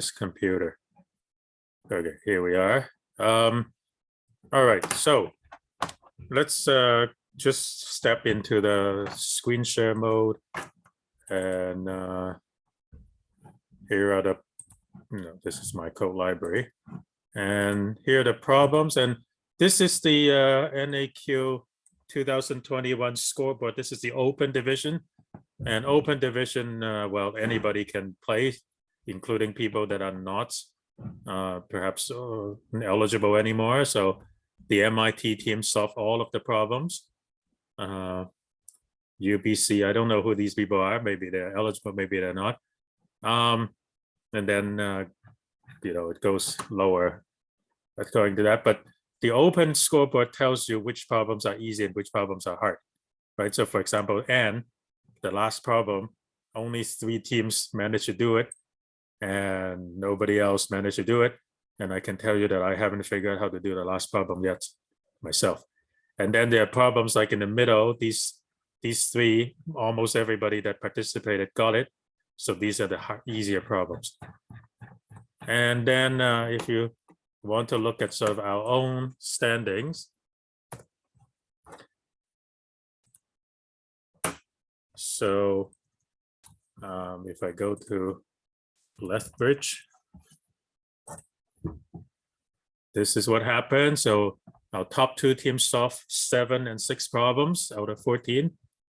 this computer. Okay, here we are. All right, so let's just step into the screen share mode, and here are the, this is my code library, and here are the problems, and this is the NAQ 2021 scoreboard. This is the open division, and open division, well, anybody can play, including people that are not perhaps eligible anymore. So the MIT team solved all of the problems. UBC, I don't know who these people are. Maybe they're eligible, maybe they're not. And then, it goes lower according to that. But the open scoreboard tells you which problems are easy and which problems are hard, right? So for example, N, the last problem, only 3 teams managed to do it, and nobody else managed to do it. And I can tell you that I haven't figured out how to do the last problem yet myself. And then there are problems like in the middle, these 3, almost everybody that participated got it. So these are the easier problems. And then if you want to look at sort of our own standings, so if I go to Lethbridge, this is what happened. So our top 2 teams solved 7 and 6 problems out of 14,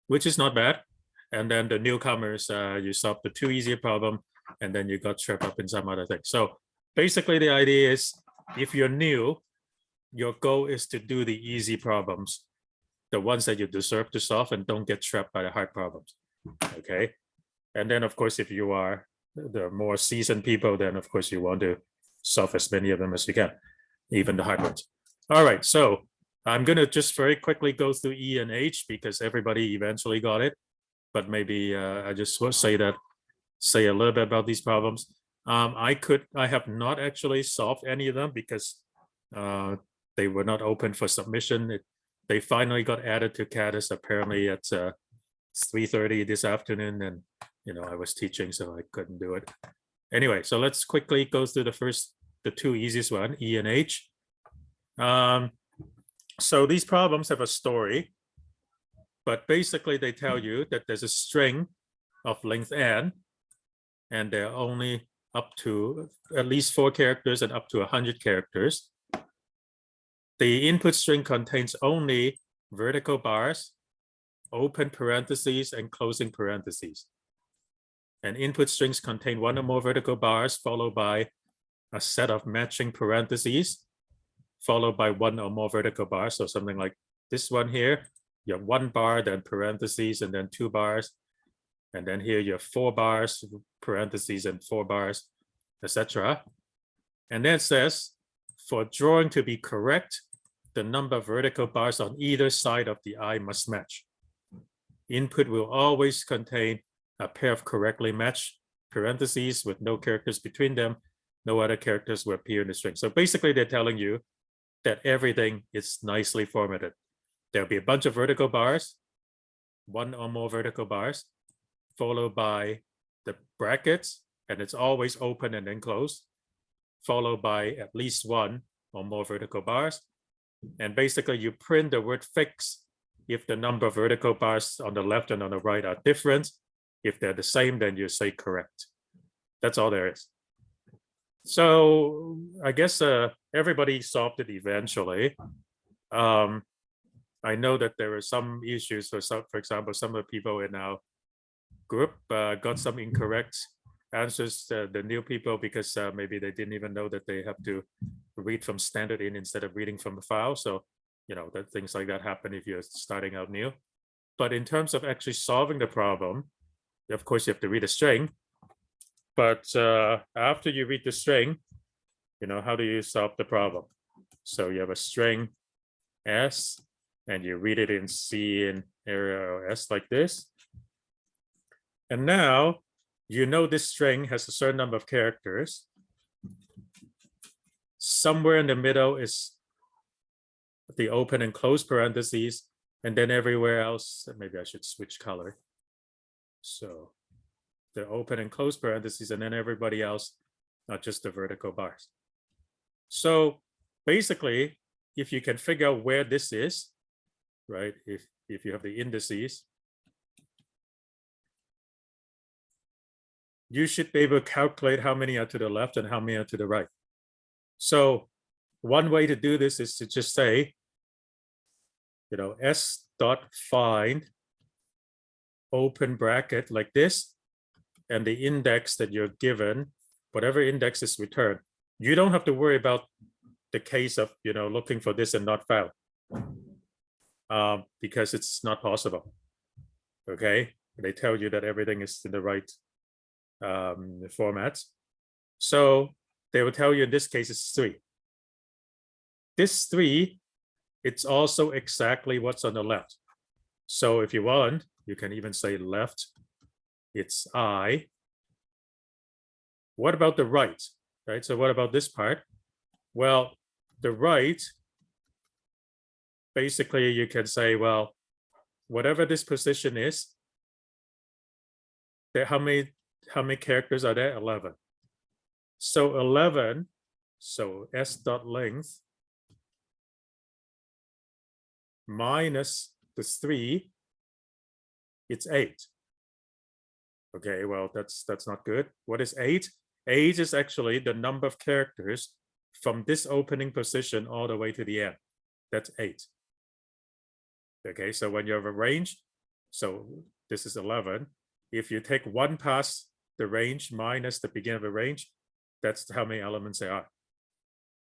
which is not bad. And then the newcomers, you solved the 2 easier problem, and then you got tripped up in some other thing. So basically the idea is, if you're new, your goal is to do the easy problems, the ones that you deserve to solve, and don't get trapped by the hard problems. Okay. And then of course, if you are the more seasoned people, then of course you want to solve as many of them as you can, even the hard ones. All right, so I'm going to just very quickly go through E and H because everybody eventually got it, but maybe I just want to say a little bit about these problems. I have not actually solved any of them because they were not open for submission. They finally got added to Caddis apparently at 3:30 this afternoon, and I was teaching, so I couldn't do it. Anyway, so let's quickly go through the 2 easiest one, E and H. So these problems have a story, but basically they tell you that there's a string of length n, and they're only up to at least 4 characters and up to 100 characters. The input string contains only vertical bars, open parentheses, and closing parentheses. And input strings contain 1 or more vertical bars, followed by a set of matching parentheses, followed by 1 or more vertical bars. So something like this one here, you have 1 bar, then parentheses, and then 2 bars. And then here you have 4 bars, parentheses, and 4 bars, etc. And then it says, for drawing to be correct, the number of vertical bars on either side of the eye must match. Input will always contain a pair of correctly matched parentheses with no characters between them. No other characters will appear in the string. So basically they're telling you that everything is nicely formatted. There'll be a bunch of vertical bars, 1 or more vertical bars, followed by the brackets, and it's always open and then closed, followed by at least 1 or more vertical bars. And basically you print the word fix if the number of vertical bars on the left and on the right are different. If they're the same, then you say correct. That's all there is. So I guess everybody solved it eventually. I know that there were some issues. For example, some of the people in our group got some incorrect answers, the new people, because maybe they didn't even know that they have to read from standard in instead of reading from the file. So, that things like that happen if you're starting out new. But in terms of actually solving the problem, of course, you have to read a string. But after you read the string, how do you solve the problem? So you have a string S, and you read it in C in area or S like this. And now, this string has a certain number of characters. Somewhere in the middle is the open and close parentheses, and then everywhere else, maybe I should switch color. So the open and close parentheses, and then everybody else not just the vertical bars. So basically, if you can figure out where this is, right? If you have the indices, you should be able to calculate how many are to the left and how many are to the right. So one way to do this is to just say, S dot find open bracket like this, and the index that you're given, whatever index is returned. You don't have to worry about the case of looking for this and not found, because it's not possible. Okay, they tell you that everything is in the right format. So they will tell you in this case it's 3. This 3, it's also exactly what's on the left. So if you want, you can even say left, it's I. What about the right? Right. So what about this part? Well, the right, basically you can say, well, whatever this position is, how many characters are there? 11. So 11, so S dot length minus the 3, it's 8. Okay, well, that's not good. What is 8? 8 is actually the number of characters from this opening position all the way to the end. That's 8. Okay, so when you have a range, so this is 11. If you take 1 past the range minus the beginning of the range, that's how many elements there are.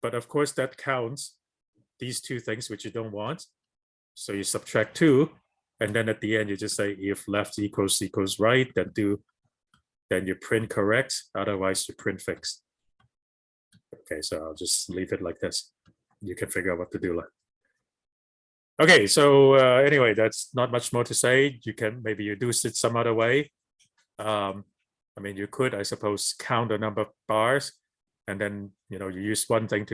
But of course, that counts these 2 things which you don't want. So you subtract 2, and then at the end you just say if left equals right, then you print correct. Otherwise, you print fixed. Okay, so I'll just leave it like this. You can figure out what to do. Okay, so anyway, that's not much more to say. You can maybe you do it some other way. I mean, you could, I suppose, count the number of bars, and then you use one thing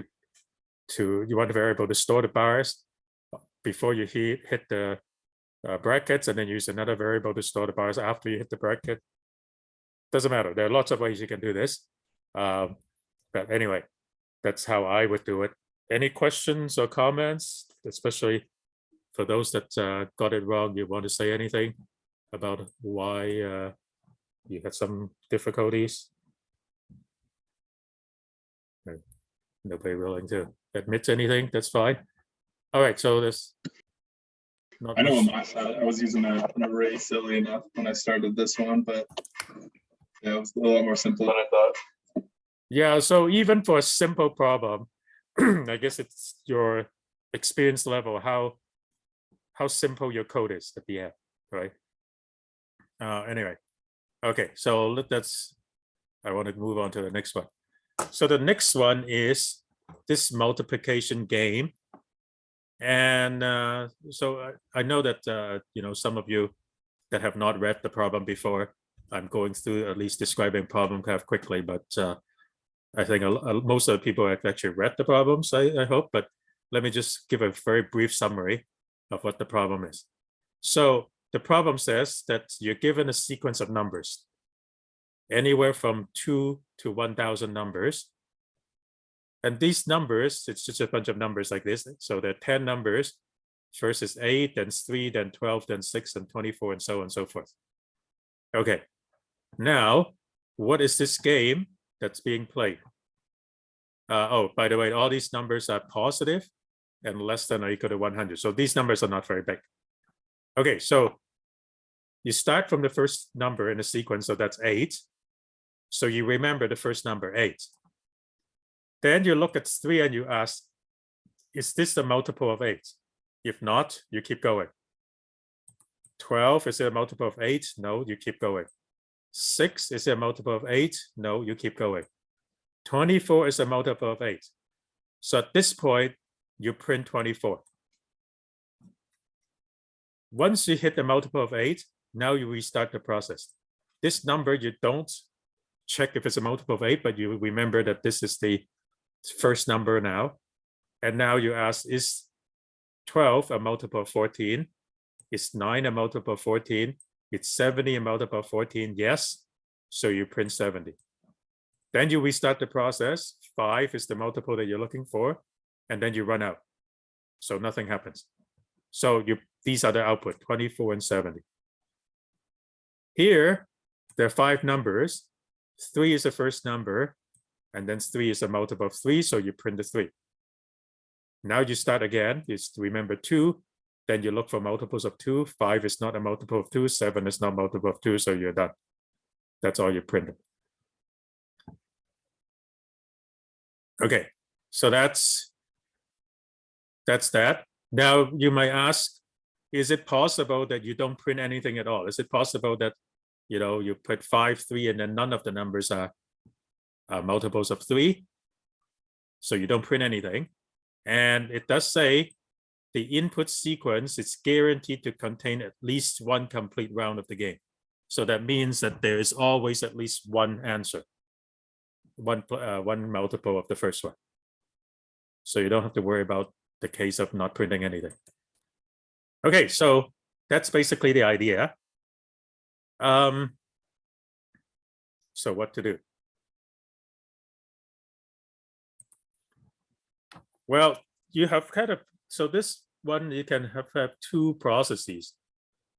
you want the variable to store the bars before you hit the brackets, and then use another variable to store the bars after you hit the bracket. Doesn't matter. There are lots of ways you can do this. But anyway, that's how I would do it. Any questions or comments, especially for those that got it wrong? You want to say anything about why you had some difficulties? Nobody willing to admit anything? That's fine. All right, so this. I know I was using an array silly enough when I started this one, but yeah, it was a lot more simple than I thought. Yeah, so even for a simple problem, I guess it's your experience level, how simple your code is at the end, right? Anyway, okay, so I want to move on to the next one. So the next one is this multiplication game. And so I know that, some of you that have not read the problem before, I'm going through at least describing problem kind of quickly, but I think most of the people have actually read the problems, I hope, but let me just give a very brief summary of what the problem is. So the problem says that you're given a sequence of numbers, anywhere from 2 to 1,000 numbers. And these numbers, it's just a bunch of numbers like this. So there are 10 numbers. First is 8, then 3, then 12, then 6, and 24, and so on and so forth. Okay. Now, what is this game that's being played? Oh, by the way, all these numbers are positive and less than or equal to 100. So these numbers are not very big. Okay, so you start from the first number in the sequence, so that's 8. So you remember the first number, 8. Then you look at 3 and you ask, is this a multiple of 8? If not, you keep going. 12, is it a multiple of 8? No, you keep going. 6, is it a multiple of 8? No, you keep going. 24 is a multiple of 8. So at this point, you print 24. Once you hit the multiple of 8, now you restart the process. This number, you don't check if it's a multiple of 8, but you remember that this is the first number now. And now you ask, is 12 a multiple of 14? Is 9 a multiple of 14? Is 70 a multiple of 14? Yes. So you print 70. Then you restart the process. 5 is the multiple that you're looking for, and then you run out. So nothing happens. So these are the output, 24 and 70. Here, there are 5 numbers. 3 is the first number, and then 3 is a multiple of 3, so you print the 3. Now you start again. You remember 2, then you look for multiples of 2. 5 is not a multiple of 2. 7 is not a multiple of 2, so you're done. That's all you printed. Okay, so that's that. Now you might ask, is it possible that you don't print anything at all? Is it possible that you put 5, 3, and then none of the numbers are multiples of 3? So you don't print anything. And it does say the input sequence is guaranteed to contain at least one complete round of the game. So that means that there is always at least one answer. One multiple of the first one. So you don't have to worry about the case of not printing anything. Okay, so that's basically the idea. So what to do? Well, you have so this one you can have 2 processes,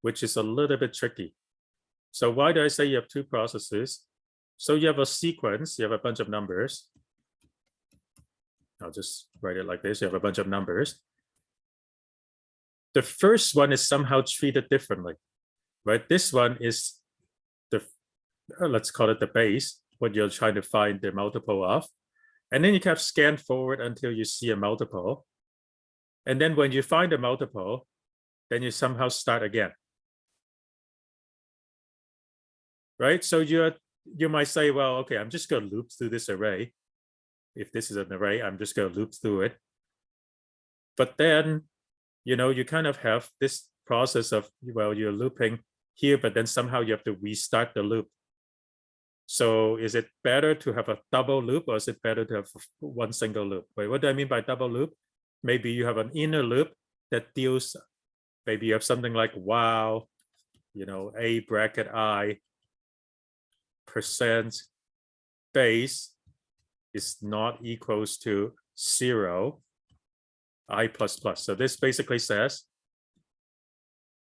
which is a little bit tricky. So why do I say you have 2 processes? So you have a sequence, you have a bunch of numbers. I'll just write it like this. You have a bunch of numbers. The first one is somehow treated differently, right? This one is let's call it the base, what you're trying to find the multiple of. And then you can scan forward until you see a multiple. And then when you find a multiple, then you somehow start again. Right? So you might say, well, okay, I'm just going to loop through this array. If this is an array, I'm just going to loop through it. But then, you kind of have this process of, well, you're looping here, but then somehow you have to restart the loop. So is it better to have a double loop, or is it better to have one single loop? Wait, what do I mean by double loop? Maybe you have an inner loop that deals, maybe you have something like wow, a bracket I percent base is not equals to 0 I plus plus. So this basically says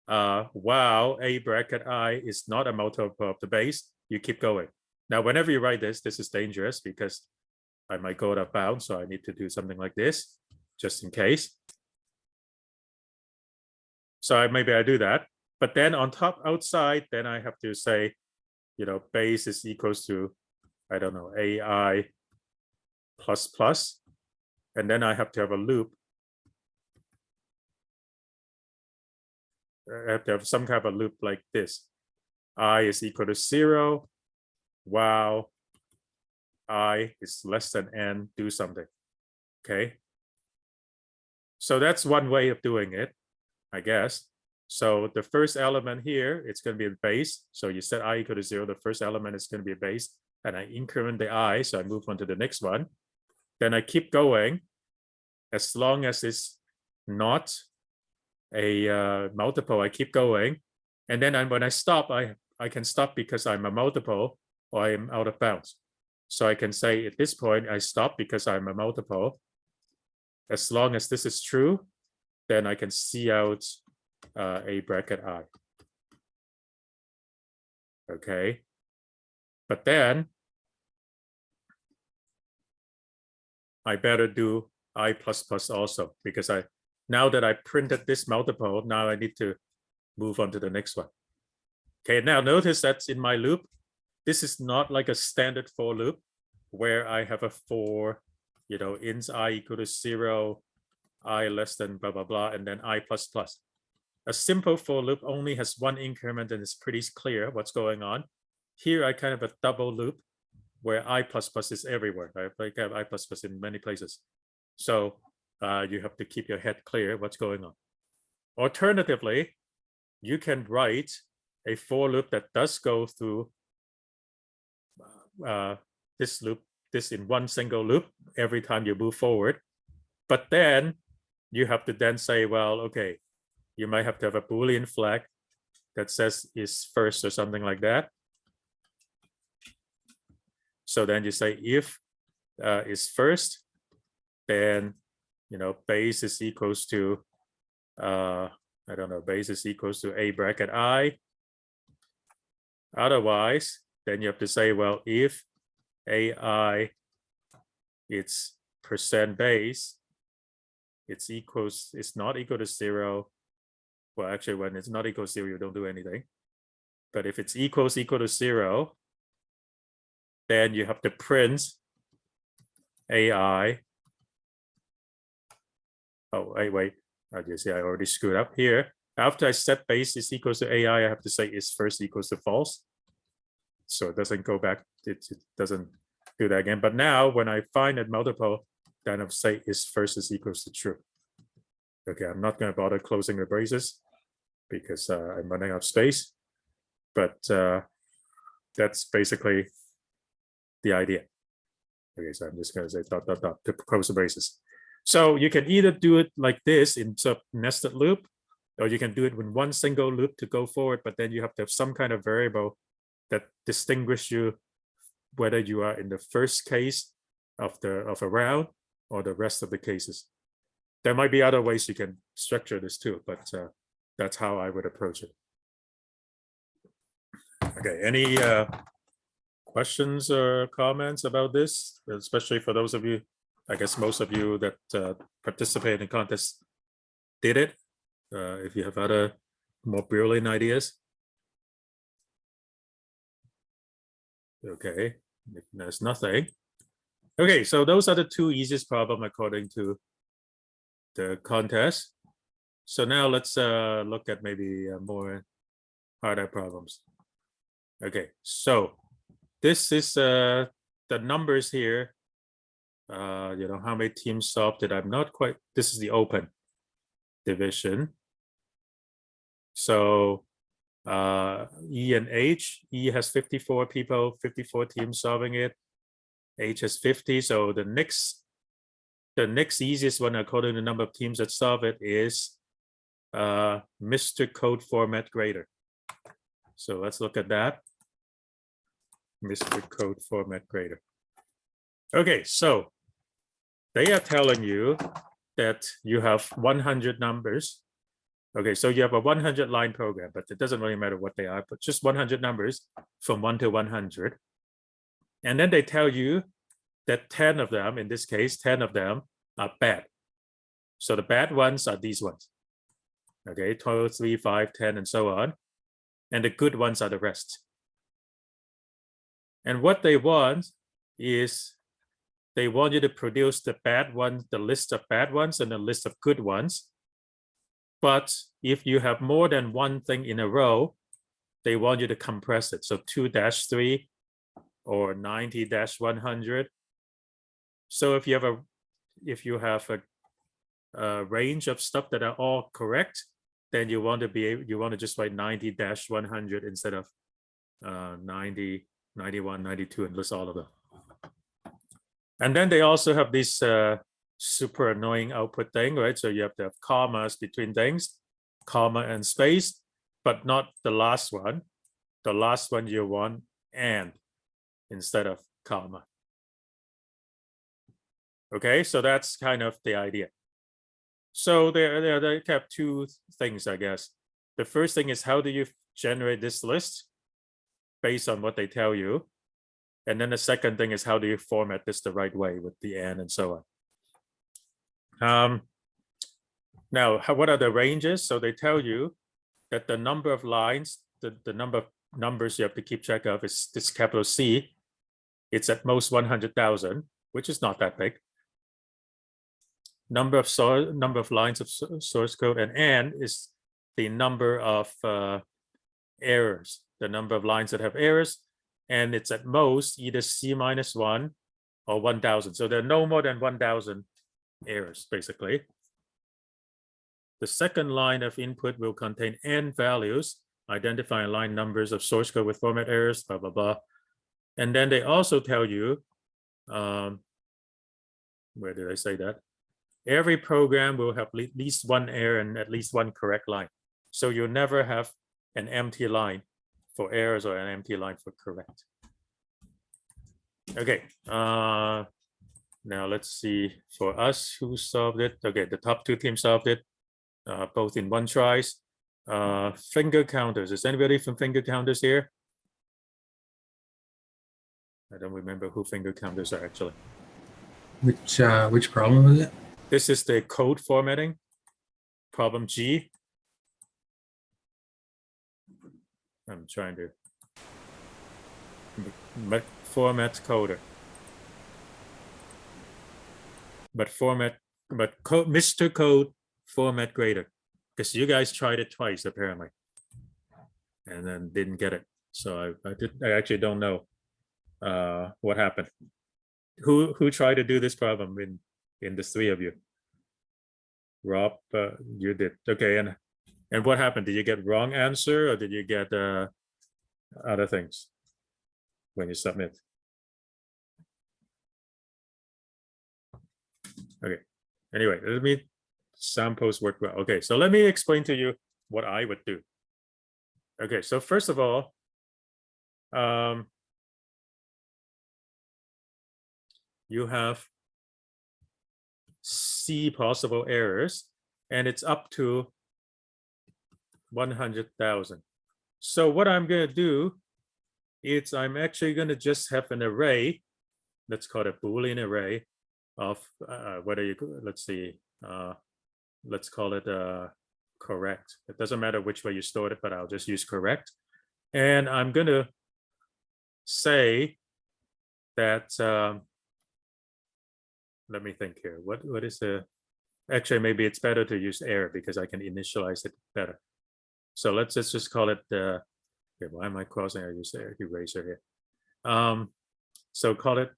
wow, a bracket I is not a multiple of the base. You keep going. Now, whenever you write this is dangerous because I might go out of bounds. So I need to do something like this just in case. So maybe I do that. But then on top outside, then I have to say, base is equals to, I don't know, AI plus plus. And then I have to have a loop. I have to have some kind of a loop like this. I is equal to 0. Wow. I is less than n, do something. Okay. So that's one way of doing it, I guess. So the first element here, it's going to be a base. So you set I equal to 0. The first element is going to be a base. And I increment the I. So I move on to the next one. Then I keep going as long as it's not a multiple. I keep going. And then when I stop, I can stop because I'm a multiple or I'm out of bounds. So I can say at this point, I stop because I'm a multiple. As long as this is true, then I can see out a bracket I. Okay. But then I better do I plus plus also because now that I printed this multiple, now I need to move on to the next one. Okay, now notice that's in my loop. This is not like a standard for loop where I have a for, int I equal to 0, I less than blah, blah, blah, and then I plus plus. A simple for loop only has one increment and it's pretty clear what's going on. Here I kind of a double loop where I plus plus is everywhere, right? Like I have I plus plus in many places. So you have to keep your head clear what's going on. Alternatively, you can write a for loop that does go through this loop, this in one single loop every time you move forward. But then you have to then say, well, okay, you might have to have a Boolean flag that says is first or something like that. So then you say if is first, then base is equals to I don't know, base is equals to a bracket I. Otherwise, then you have to say, well, if AI it's percent base, it's not equal to 0. Well, actually, when it's not equal to 0, you don't do anything. But if it's equal to 0, then you have to print AI. Oh, wait. You see, I already screwed up here. After I set base is equals to AI, I have to say is first equals to false. So it doesn't go back. It doesn't do that again. But now when I find a multiple, then I'll say is first is equals to true. Okay, I'm not going to bother closing the braces because I'm running out of space. But that's basically the idea. Okay, so I'm just going to say dot, dot, dot to close the braces. So you can either do it like this in sort of nested loop, or you can do it with one single loop to go forward, but then you have to have some kind of variable that distinguish you whether you are in the first case of a round or the rest of the cases. There might be other ways you can structure this too, but that's how I would approach it. Okay, any questions or comments about this, especially for those of you, I guess most of you that participate in contests did it. If you have other more brilliant ideas. Okay, if there's nothing. Okay, so those are the two easiest problems according to the contest. So now let's look at maybe more harder problems. Okay, so this is the numbers here. How many teams solved it? I'm not quite. This is the open division. So E and H. E has 54 people, 54 teams solving it. H has 50. So the next easiest one according to the number of teams that solve it is Mr. Code Format Grader. So let's look at that. Mr. Code Format Grader. Okay, so they are telling you that you have 100 numbers. Okay, so you have a 100 line program, but it doesn't really matter what they are, but just 100 numbers from 1 to 100. And then they tell you that 10 of them, in this case, 10 of them are bad. So the bad ones are these ones. Okay, 12, 3, 5, 10, and so on. And the good ones are the rest. And what they want is they want you to produce the bad ones, the list of bad ones and the list of good ones. But if you have more than one thing in a row, they want you to compress it. So 2-3 or 90-100. So if you have a range of stuff that are all correct, then you want to just write 90-100 instead of 90, 91, 92, and list all of them. And then they also have this super annoying output thing, right? So you have to have commas between things, comma and space, but not the last one. The last one you want and instead of comma. Okay, so that's kind of the idea. So they have two things, I guess. The first thing is how do you generate this list based on what they tell you? And then the second thing is how do you format this the right way with the and so on. Now, what are the ranges? So they tell you that the number of lines, the number of numbers you have to keep track of is this capital C. It's at most 100,000, which is not that big. Number of lines of source code, and N is the number of errors, the number of lines that have errors, and it's at most either C-1 or 1,000. So there are no more than 1,000 errors, basically. The second line of input will contain N values, identifying line numbers of source code with format errors, blah, blah, blah. And then they also tell you, where did I say that? Every program will have at least one error and at least one correct line. So you'll never have an empty line for errors or an empty line for correct. Okay. Now let's see for us who solved it. Okay, the top two teams solved it, both in one tries. Finger counters. Is anybody from finger counters here? I don't remember who finger counters are actually. Which problem was it? This is the code formatting, problem G. I'm trying to format coder. But Mr. Code format grader, because you guys tried it twice apparently, and then didn't get it. So I actually don't know what happened. Who tried to do this problem in the three of you? Rob, you did. Okay, and what happened? Did you get wrong answer or did you get other things when you submit? Okay. Anyway, let me samples work well. Okay, so let me explain to you what I would do. Okay, so first of all, you have C possible errors, and it's up to 100,000. So what I'm going to do is I'm actually going to just have an array. Let's call it a Boolean array of whether you, let's see, let's call it correct. It doesn't matter which way you store it, but I'll just use correct. And I'm going to say that, let me think here. What is the, actually, maybe it's better to use error because I can initialize it better. So let's just call it, okay, why am I crossing? I use the eraser here. So call it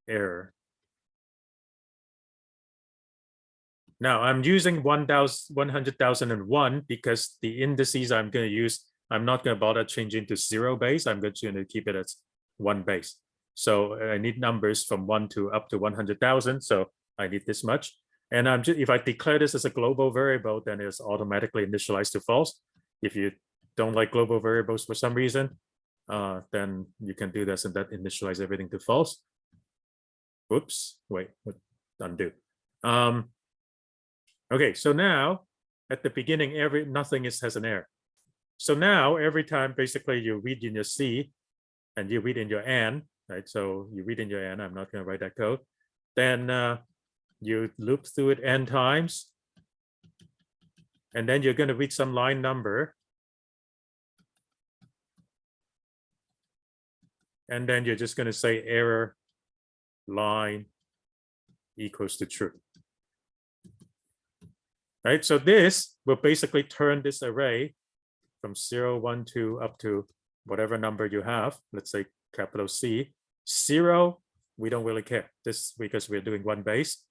error. Now I'm using 100,001 because the indices I'm going to use, I'm not going to bother changing to 0 base. I'm going to keep it as 1 base. So I need numbers from 1 to up to 100,000. So I need this much. And I'm just, if I declare this as a global variable, then it's automatically initialized to false. If you don't like global variables for some reason, then you can do this and that initialize everything to false. Whoops, wait, undo. Okay, so now at the beginning, nothing has an error. So now every time basically you read in your C and you read in your N, right? So you read in your N, I'm not going to write that code. Then you loop through it N times. And then you're going to read some line number. And then you're just going to say error line equals to true. Right, so this will basically turn this array from 0, 1, 2 up to whatever number you have. Let's say capital C. 0, we don't really care. This because we're doing 1 base.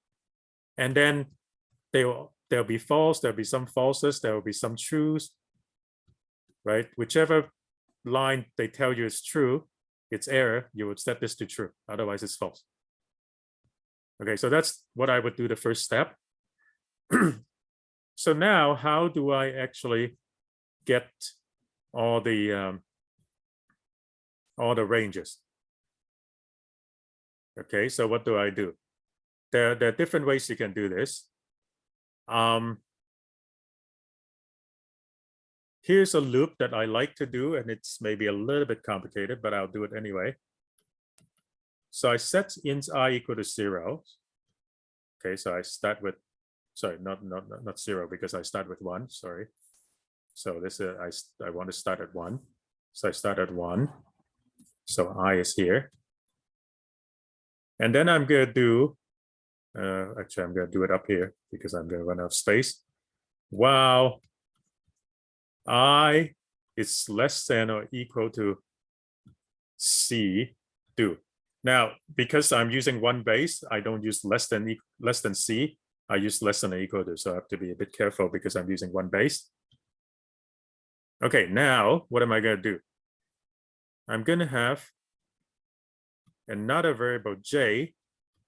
And then there'll be false, there'll be some falses, there will be some trues. Right, whichever line they tell you is true, it's error, you would set this to true. Otherwise, it's false. Okay, so that's what I would do the first step. So now, how do I actually get all the ranges? Okay, so what do I do? There are different ways you can do this. Here's a loop that I like to do, and it's maybe a little bit complicated, but I'll do it anyway. So I set int I equal to 0. Okay, so I start with, sorry, not 0 because I start with 1. Sorry. So this is I want to start at 1. So I start at 1. So I is here. And then I'm going to do, actually, I'm going to do it up here because I'm going to run out of space. While I is less than or equal to C do. Now, because I'm using 1 base, I don't use less than C. I use less than or equal to, so I have to be a bit careful because I'm using 1 base. Okay, now what am I going to do? I'm going to have another variable j,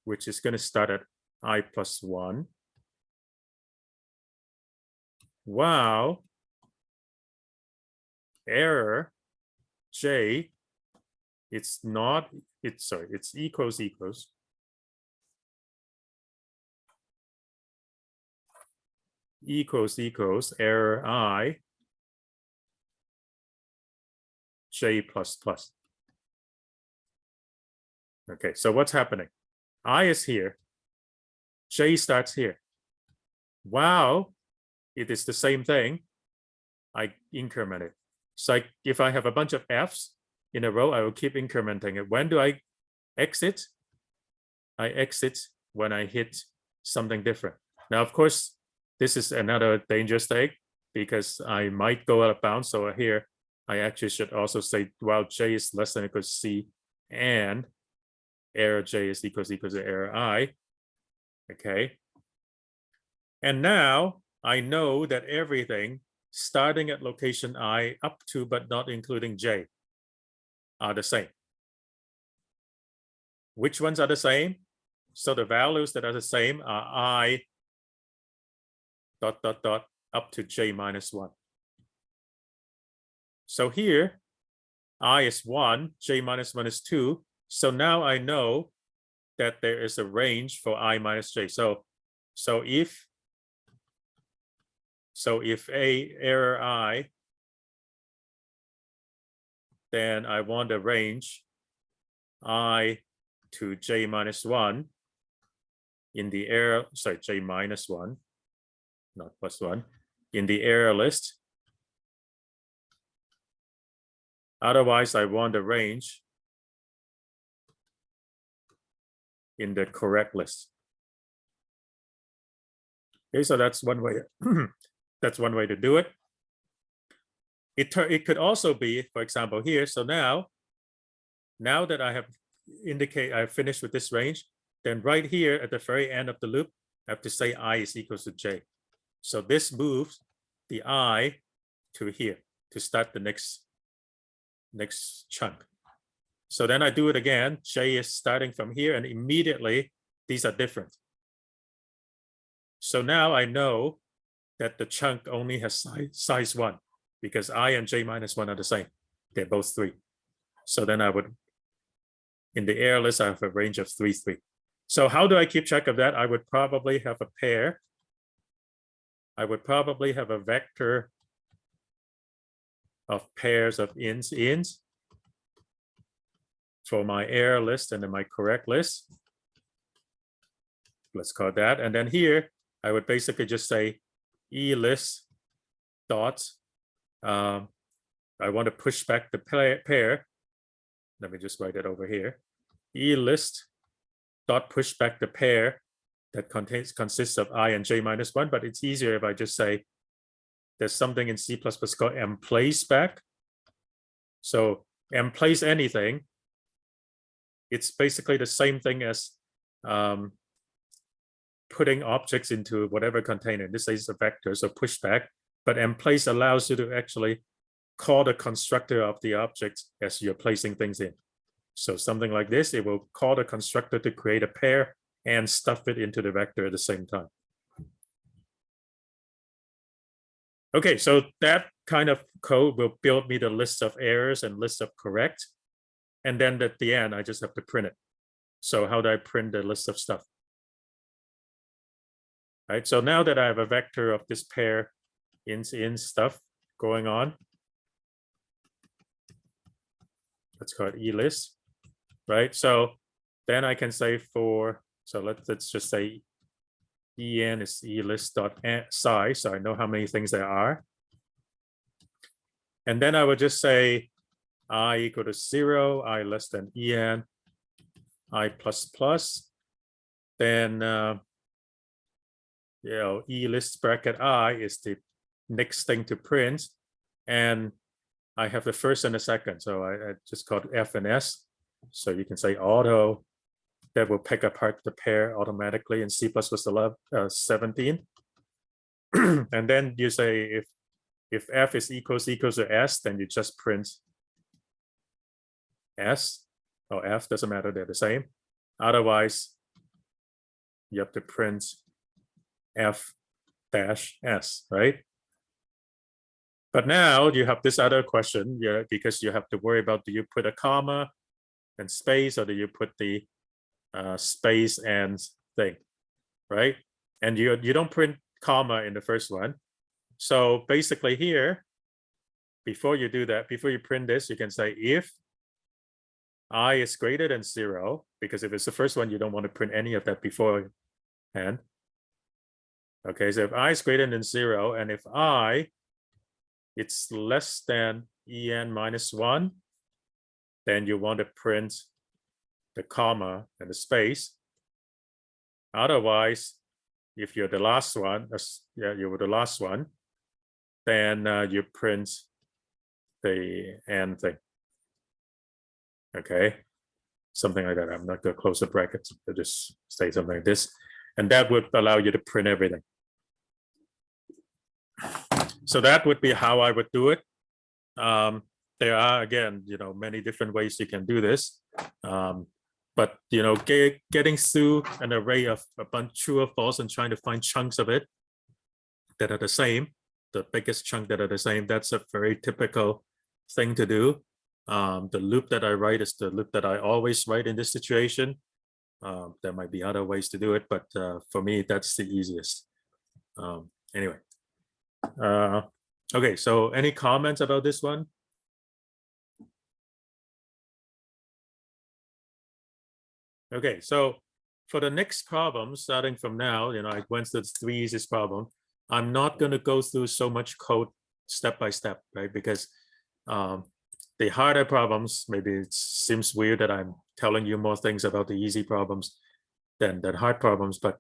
which is going to start at I plus 1. While error j, it's not it's equals error I j plus plus. Okay, so what's happening? I is here, j starts here. Wow, it is the same thing. I increment it. So if I have a bunch of f's in a row, I will keep incrementing it. When do I exit? I exit when I hit something different. Now, of course, this is another dangerous thing because I might go out of bounds. So here, I actually should also say, well, j is less than or equal to c, and error j is equal to error I. Okay. And now I know that everything starting at location I up to but not including j are the same. Which ones are the same? So the values that are the same are I dot dot dot up to j minus 1. So here, I is 1, j minus 1 is 2. So now I know that there is a range for I minus j. So if a error I, then I want a range I to j minus 1 in the error, sorry, j minus 1, not plus 1, in the error list. Otherwise, I want a range in the correct list. Okay, so that's one way. That's one way to do it. It could also be, for example, here. So now that I have I've finished with this range, then right here at the very end of the loop, I have to say I is equals to j. So this moves the I to here to start the next chunk. So then I do it again. J is starting from here, and immediately these are different. So now I know that the chunk only has size 1 because I and j minus 1 are the same. They're both 3. So then I would, in the error list, I have a range of 3, 3. So how do I keep track of that? I would probably have a pair. I would probably have a vector of pairs of ins for my error list and then my correct list. Let's call that. And then here, I would basically just say E list dot. I want to push back the pair. Let me just write it over here. E list dot push back the pair that consists of I and j minus 1, but it's easier if I just say there's something in C++ called mplace back. So mplace anything, it's basically the same thing as putting objects into whatever container. This is a vector, so push back, but mplace allows you to actually call the constructor of the object as you're placing things in. So something like this, it will call the constructor to create a pair and stuff it into the vector at the same time. Okay, so that kind of code will build me the list of errors and list of correct. And then at the end, I just have to print it. So how do I print the list of stuff? Right, so now that I have a vector of this pair in stuff going on, let's call it E-list, right? So then I can say so let's just say en is E-list dot size, so I know how many things there are. And then I would just say I equal to 0, I less than en, I plus plus, then E list bracket I is the next thing to print, and I have the first and the second, so I just called F and S. So you can say auto, that will pick apart the pair automatically in C++ 17. And then you say if F is equals to S, then you just print S or F, doesn't matter, they're the same. Otherwise, you have to print F dash S, right? But now you have this other question, because you have to worry about, do you put a comma and space, or do you put the space and thing, right? And you don't print comma in the first one. So basically here, before you do that, before you print this, you can say if I is greater than 0, because if it's the first one, you don't want to print any of that beforehand. Okay, so if I is greater than 0, and if I it's less than en minus 1, then you want to print the comma and the space. Otherwise, if you're the last one, you were the last one, then you print the and thing. Okay, something like that. I'm not going to close the brackets. I'll just say something like this, and that would allow you to print everything. So that would be how I would do it. There are, again, many different ways you can do this. But getting through an array of a bunch true or false and trying to find chunks of it that are the same, the biggest chunk that are the same, that's a very typical thing to do. The loop that I write is the loop that I always write in this situation. There might be other ways to do it, but for me, that's the easiest. Anyway. Okay, so any comments about this one? Okay, so for the next problem, starting from now, I went through the 3 easiest problem. I'm not going to go through so much code step by step, right? Because the harder problems, maybe it seems weird that I'm telling you more things about the easy problems than hard problems, but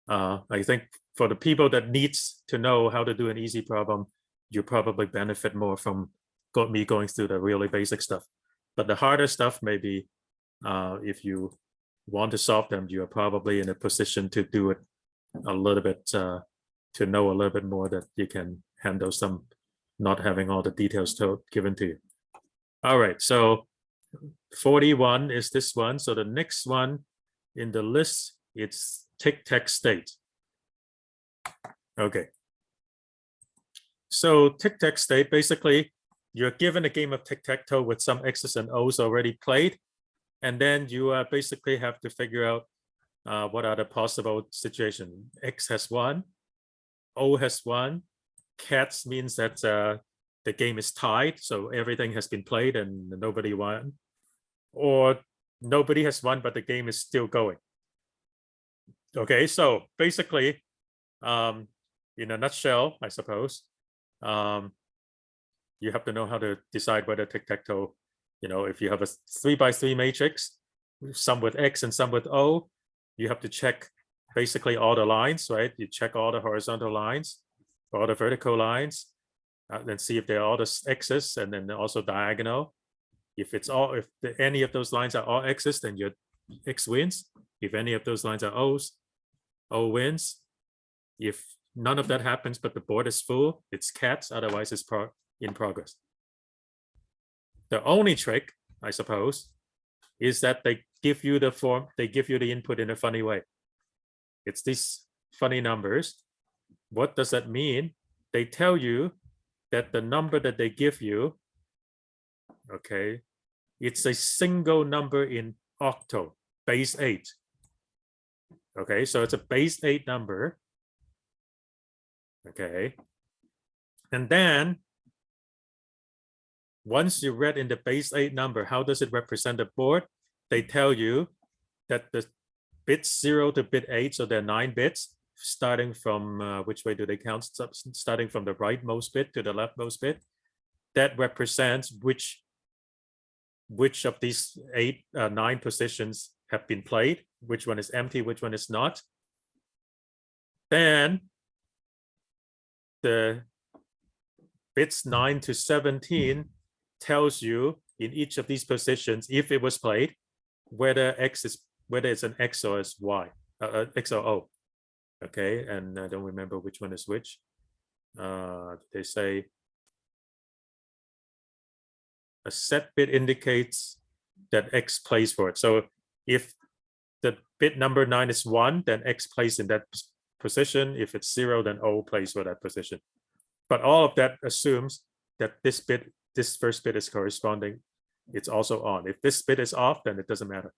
I think for the people that needs to know how to do an easy problem, you probably benefit more from me going through the really basic stuff. But the harder stuff, maybe if you want to solve them, you are probably in a position to do it a little bit, to know a little bit more, that you can handle some, not having all the details given to you. All right, so 41 is this one. So the next one in the list, it's tic-tac state. Okay. So tic-tac state, basically, you're given a game of tic-tac-toe with some X's and O's already played, and then you basically have to figure out what are the possible situations. X has 1, O has 1, cats means that the game is tied, so everything has been played and nobody won, or nobody has won but the game is still going. Okay, so basically, in a nutshell, I suppose, you have to know how to decide whether tic-tac-toe, if you have a 3x3 matrix, some with X and some with O, you have to check basically all the lines, right? You check all the horizontal lines, all the vertical lines, then see if they're all the X's, and then also diagonal. If any of those lines are all X's, then your X wins. If any of those lines are O's, O wins. If none of that happens, but the board is full, it's cats, otherwise it's in progress. The only trick, I suppose, is that they give you the input in a funny way. It's these funny numbers. What does that mean? They tell you that the number that they give you, okay, it's a single number in octo, base 8. Okay, so it's a base 8 number. Okay, and then once you read in the base 8 number, how does it represent the board? They tell you that the bits 0 to bit 8, so there are 9 bits, starting from which way do they count? Starting from the rightmost bit to the leftmost bit. That represents which of these 9 positions have been played, which one is empty, which one is not. Then the bits 9 to 17 tells you in each of these positions, if it was played, whether it's an X or it's Y, X or O. Okay, and I don't remember which one is which. They say a set bit indicates that X plays for it. So if the bit number 9 is 1, then X plays in that position. If it's 0, then O plays for that position. But all of that assumes that this first bit is corresponding it's also on. If this bit is off, then it doesn't matter.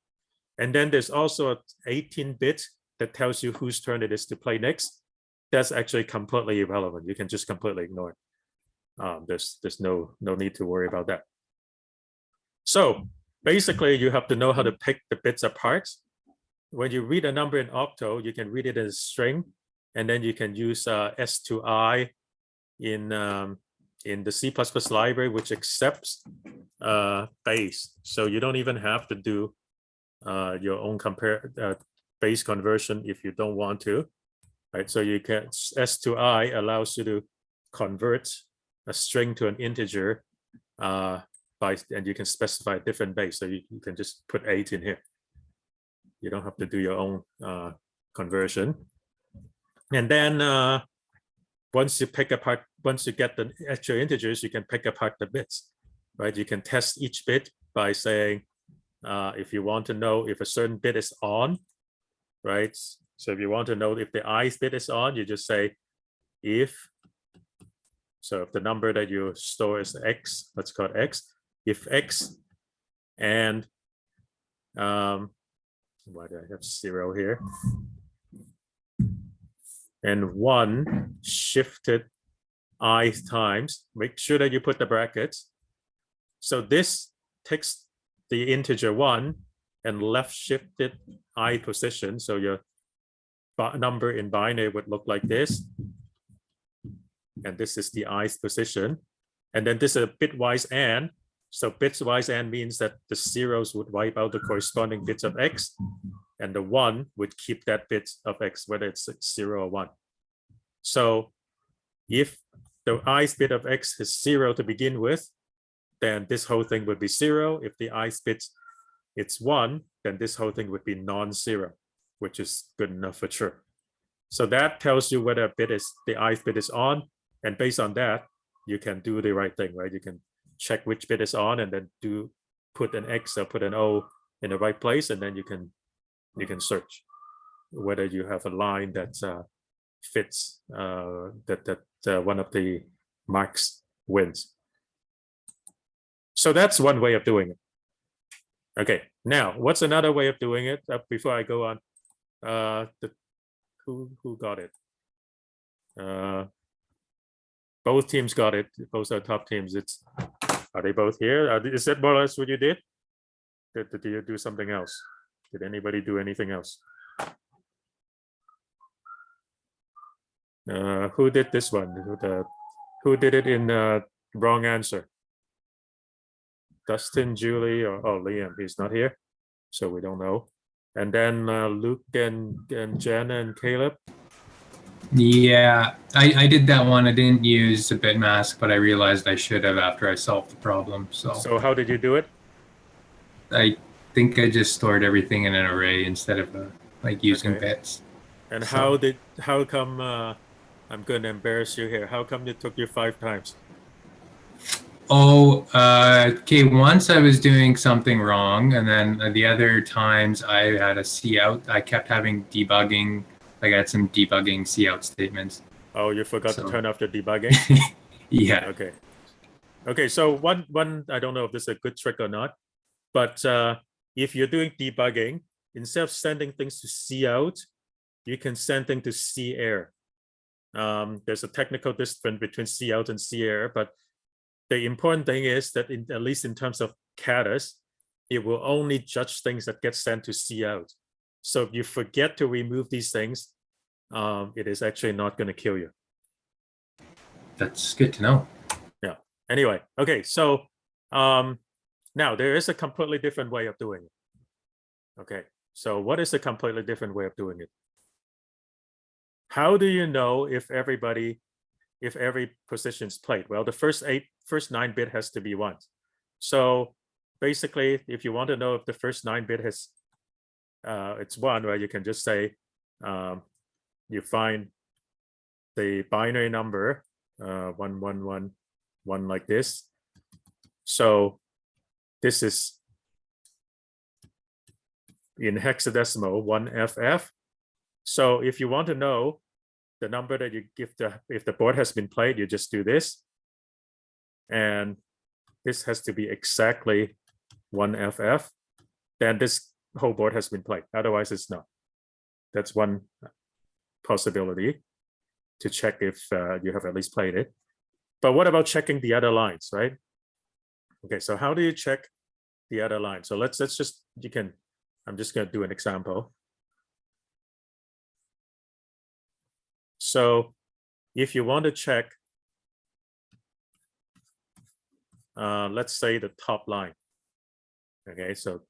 And then there's also an 18-bit that tells you whose turn it is to play next. That's actually completely irrelevant. You can just completely ignore it. There's no need to worry about that. So basically, you have to know how to pick the bits apart. When you read a number in octal, you can read it as a string, and then you can use S to I in the C++ library, which accepts base. So you don't even have to do your own base conversion if you don't want to, right? So you can S to I allows you to convert a string to an integer and you can specify a different base. So you can just put 8 in here. You don't have to do your own conversion. And then once you get the actual integers, you can pick apart the bits, right? You can test each bit by saying, if you want to know if a certain bit is on, right? So if you want to know if the ith bit is on, you just say if the number that you store is x, let's call it x, if x and why do I have 0 here? And 1 shifted ith times, make sure that you put the brackets. So this takes the integer 1 and left shifted I position. So your number in binary would look like this. And this is the ith position. And then this is a bitwise AND. So bitwise AND means that the zeros would wipe out the corresponding bits of x, and the 1 would keep that bit of x, whether it's 0 or 1. So if the ith bit of x is 0 to begin with, then this whole thing would be 0. If the ith bit it's 1, then this whole thing would be non-zero, which is good enough for true. So that tells you whether the ith bit is on, and based on that, you can do the right thing, right? You can check which bit is on and then put an X or put an O in the right place, and then you can search whether you have a line that fits that one of the marks wins. So that's one way of doing it. Okay, now what's another way of doing it? Before I go on, who got it? Both teams got it. Both are top teams. Are they both here? Is that more or less what you did? Did you do something else? Did anybody do anything else? Who did this one? Who did it in wrong answer? Dustin, Julie, or Liam? He's not here, so we don't know. And then Luke and Jen and Caleb. Yeah, I did that one. I didn't use a bit mask, but I realized I should have after I solved the problem. So how did you do it? I think I just stored everything in an array instead of like using bits. And how come I'm going to embarrass you here? How come it took you 5 times? Oh, okay. Once I was doing something wrong, and then the other times I had a cout. I kept having debugging. I got some debugging cout statements. Oh, you forgot to turn off the debugging? Yeah. Okay. So one, I don't know if this is a good trick or not, but if you're doing debugging, instead of sending things to cout, you can send things to cerr. There's a technical difference between cout and cerr, but the important thing is that at least in terms of catus, it will only judge things that get sent to cout. So if you forget to remove these things, it is actually not going to kill you. That's good to know. Yeah. Anyway, okay. So now there is a completely different way of doing it. Okay. So what is a completely different way of doing it? How do you know if every position is played? Well, the first 9 bit has to be 1. So basically, if you want to know if the first 9 bit has it's 1, right? You can just say you find the binary number 1111 like this. So this is in hexadecimal 1FF. So if you want to know the number that you give if the board has been played, you just do this, and this has to be exactly 1FF, then this whole board has been played. Otherwise, it's not. That's one possibility to check if you have at least played it. But what about checking the other lines, right? Okay, so how do you check the other line? So let's just, I'm just going to do an example. So if you want to check, let's say the top line. Okay, so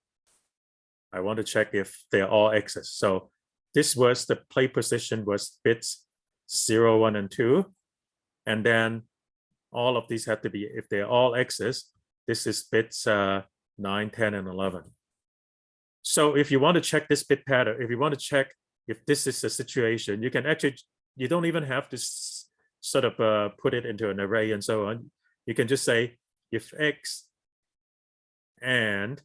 I want to check if they're all X's. So this was the play position was bits 0, 1, and 2. And then all of these have to be, if they're all X's, this is bits 9, 10, and 11. So if you want to check this bit pattern, if you want to check if this is a situation, you can actually, you don't even have to sort of put it into an array and so on. You can just say if X and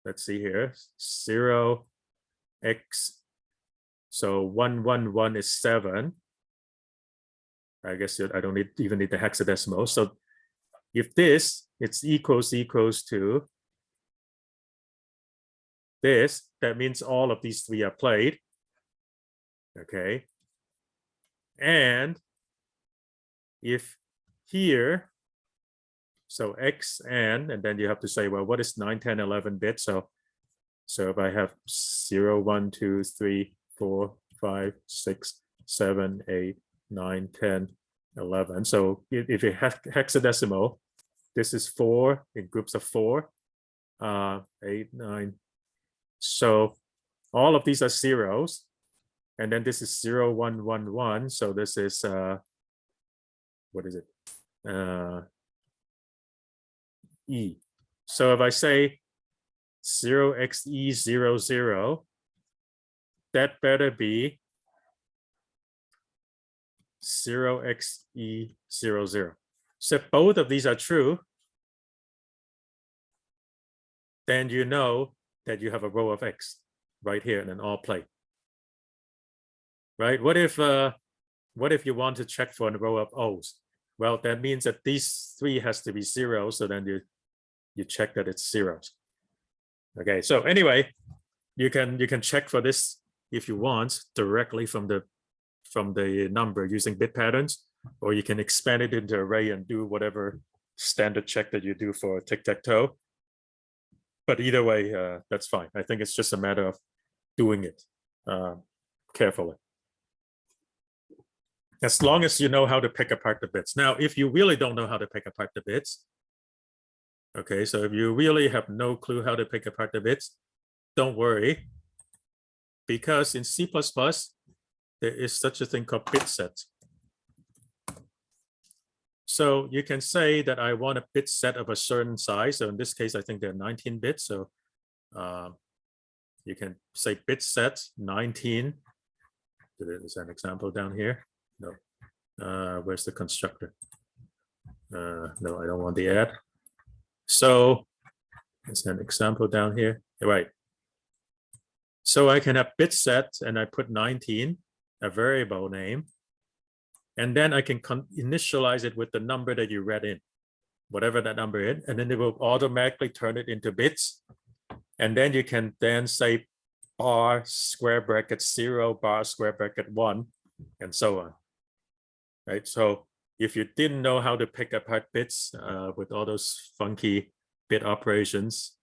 let's see here, 0, X, so 1, 1, 1 is 7. I guess I don't even need the hexadecimal. So if this, it's equals to this, that means all of these three are played. Okay. And if here, so X and then you have to say, well, what is 9, 10, 11 bits? So if I have 0, 1, 2, 3, 4, 5, 6, 7, 8, 9, 10, 11. So if you have hexadecimal, this is 4 in groups of 4, 8, 9. So all of these are zeros. And then this is 0, 1, 1, 1. So this is, what is it? E. So if I say 0xe00, that better be 0xe00. So if both of these are true, then you know that you have a row of X right here in an all play. Right? What if you want to check for a row of O's? Well, that means that these three has to be 0. So then you check that it's zeros. Okay. So anyway, you can check for this if you want directly from the number using bit patterns, or you can expand it into array and do whatever standard check that you do for tic-tac-toe. But either way, that's fine. I think it's just a matter of doing it carefully. As long as you know how to pick apart the bits. Now, if you really don't know how to pick apart the bits, okay, so if you really have no clue how to pick apart the bits, don't worry, because in C++, there is such a thing called bit set. So you can say that I want a bit set of a certain size. So in this case, I think they're 19 bits. So you can say bit set 19. Is an example down here? No. Where's the constructor? No, I don't want the add. So it's an example down here. Right. So I can have bit set and I put 19, a variable name. And then I can initialize it with the number that you read in, whatever that number is, and then it will automatically turn it into bits. And then you can then say bar square bracket 0, bar square bracket 1, and so on. Right. So if you didn't know how to pick apart bits with all those funky bit operations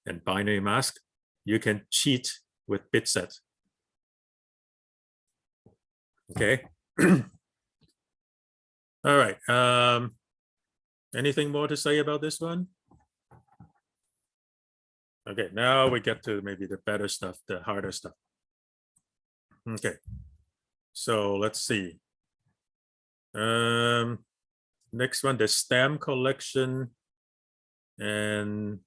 and binary mask, you can cheat with bit set. Okay. All right. Anything more to say about this one? Okay, now we get to maybe the better stuff, the harder stuff. Okay, so let's see. Next one, the stamp collection and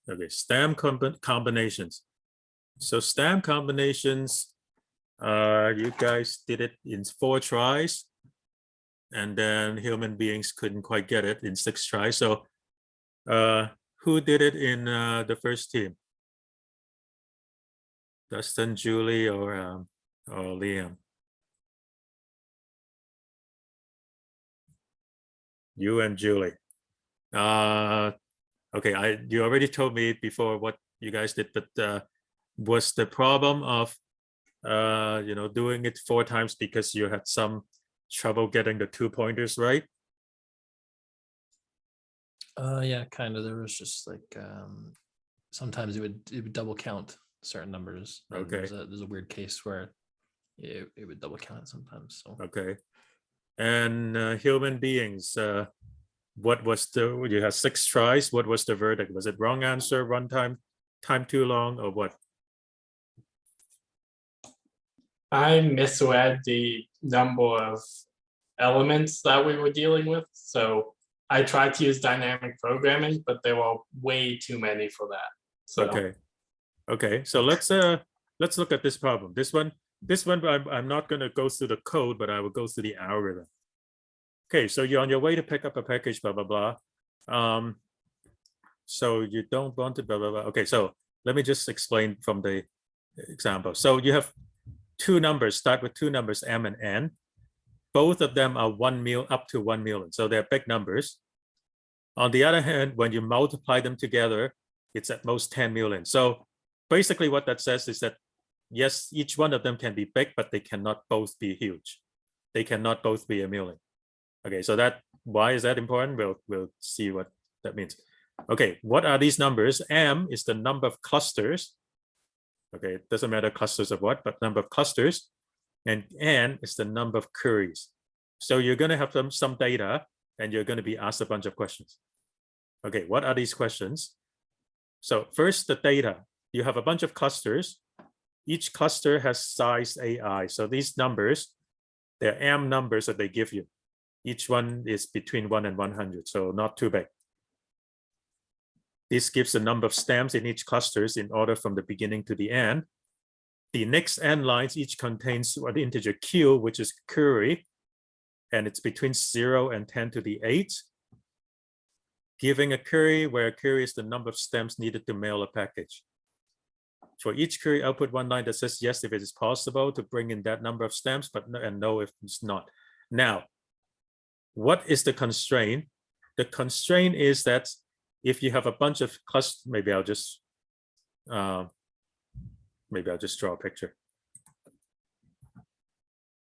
okay, stamp combinations. So stamp combinations, you guys did it in 4 tries. And then human beings couldn't quite get it in 6 tries. So who did it in the first team? Dustin, Julie, or Liam? You and Julie. Okay, you already told me before what you guys did, but was the problem of doing it 4 times because you had some trouble getting the 2 pointers right? Yeah, kind of. There was just like sometimes it would double count certain numbers. And Okay. There's a weird case where it would double count sometimes. So Okay. And human beings, what was you had 6 tries, what was the verdict? Was it wrong answer, runtime, time too long, or what? I misread the number of elements that we were dealing with. So I tried to use dynamic programming, but there were way too many for that. So Okay, so let's look at this problem. This one I'm not going to go through the code, but I will go through the algorithm. Okay, so you're on your way to pick up a package, blah blah blah. So you don't want to blah blah blah. Okay, so let me just explain from the example. So you have 2 numbers, start with 2 numbers, m and n. Both of them are 1 mil up to 1 million, so they're big numbers. On the other hand, when you multiply them together, it's at most 10 million. So basically what that says is that, yes, each one of them can be big, but they cannot both be huge. They cannot both be a million. Okay, so why is that important? We'll see what that means. Okay, what are these numbers? M is the number of clusters. Okay, it doesn't matter clusters of what, but number of clusters. And n is the number of queries. So you're going to have some data, and you're going to be asked a bunch of questions. Okay, what are these questions? So first, the data. You have a bunch of clusters. Each cluster has size AI. So these numbers, they're m numbers that they give you. Each one is between 1 and 100, so not too big. This gives the number of stems in each clusters in order from the beginning to the end. The next n lines each contains an integer q, which is query, and it's between 0 and 10 to the 8. Giving a query where a query is the number of stems needed to mail a package. For each query, output 1 line that says yes if it is possible to bring in that number of stems, and no if it's not. Now, what is the constraint? The constraint is that if you have a bunch of clusters, maybe I'll just draw a picture.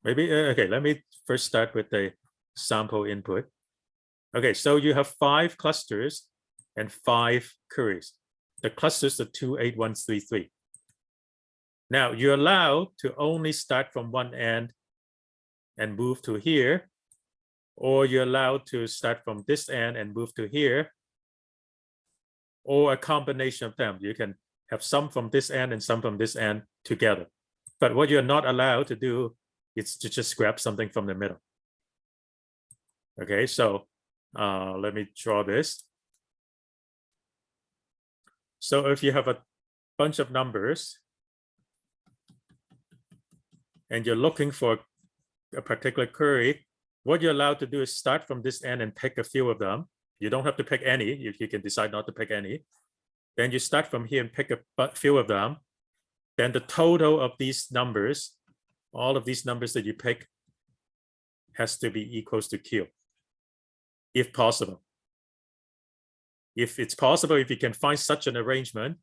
Okay, let me first start with the sample input. Okay, so you have 5 clusters and 5 queries. The clusters are 2, 8, 1, 3, 3. Now you're allowed to only start from one end and move to here, or you're allowed to start from this end and move to here, or a combination of them. You can have some from this end and some from this end together. But what you're not allowed to do is to just grab something from the middle. Okay, so let me draw this. So if you have a bunch of numbers and you're looking for a particular query, what you're allowed to do is start from this end and pick a few of them. You don't have to pick any, if you can decide not to pick any. Then you start from here and pick a few of them. Then the total of these numbers, all of these numbers that you pick, has to be equals to Q, if possible. If it's possible, if you can find such an arrangement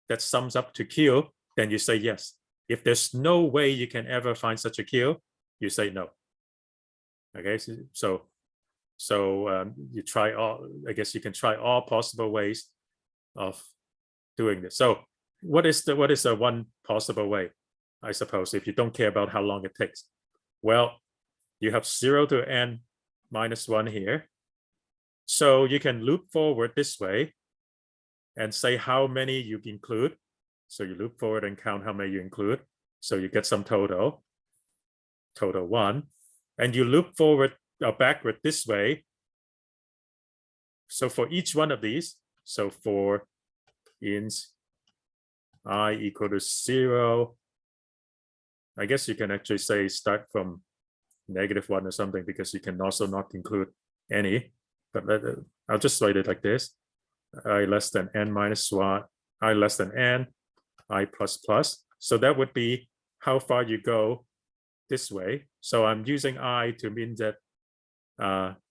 that sums up to Q, then you say yes. If there's no way you can ever find such a Q, you say no. Okay, so you try all, I guess you can try all possible ways of doing this. So what is the one possible way, I suppose, if you don't care about how long it takes? Well, you have 0 to n minus 1 here. So you can loop forward this way and say how many you include. So you loop forward and count how many you include. So you get some total 1. And you loop forward or backward this way. So for each one of these, so for int I equal to 0, I guess you can actually say start from -1 or something, because you can also not include any. But I'll just write it like this: I less than n minus 1, I less than n, I plus plus. So that would be how far you go this way. So I'm using I to mean that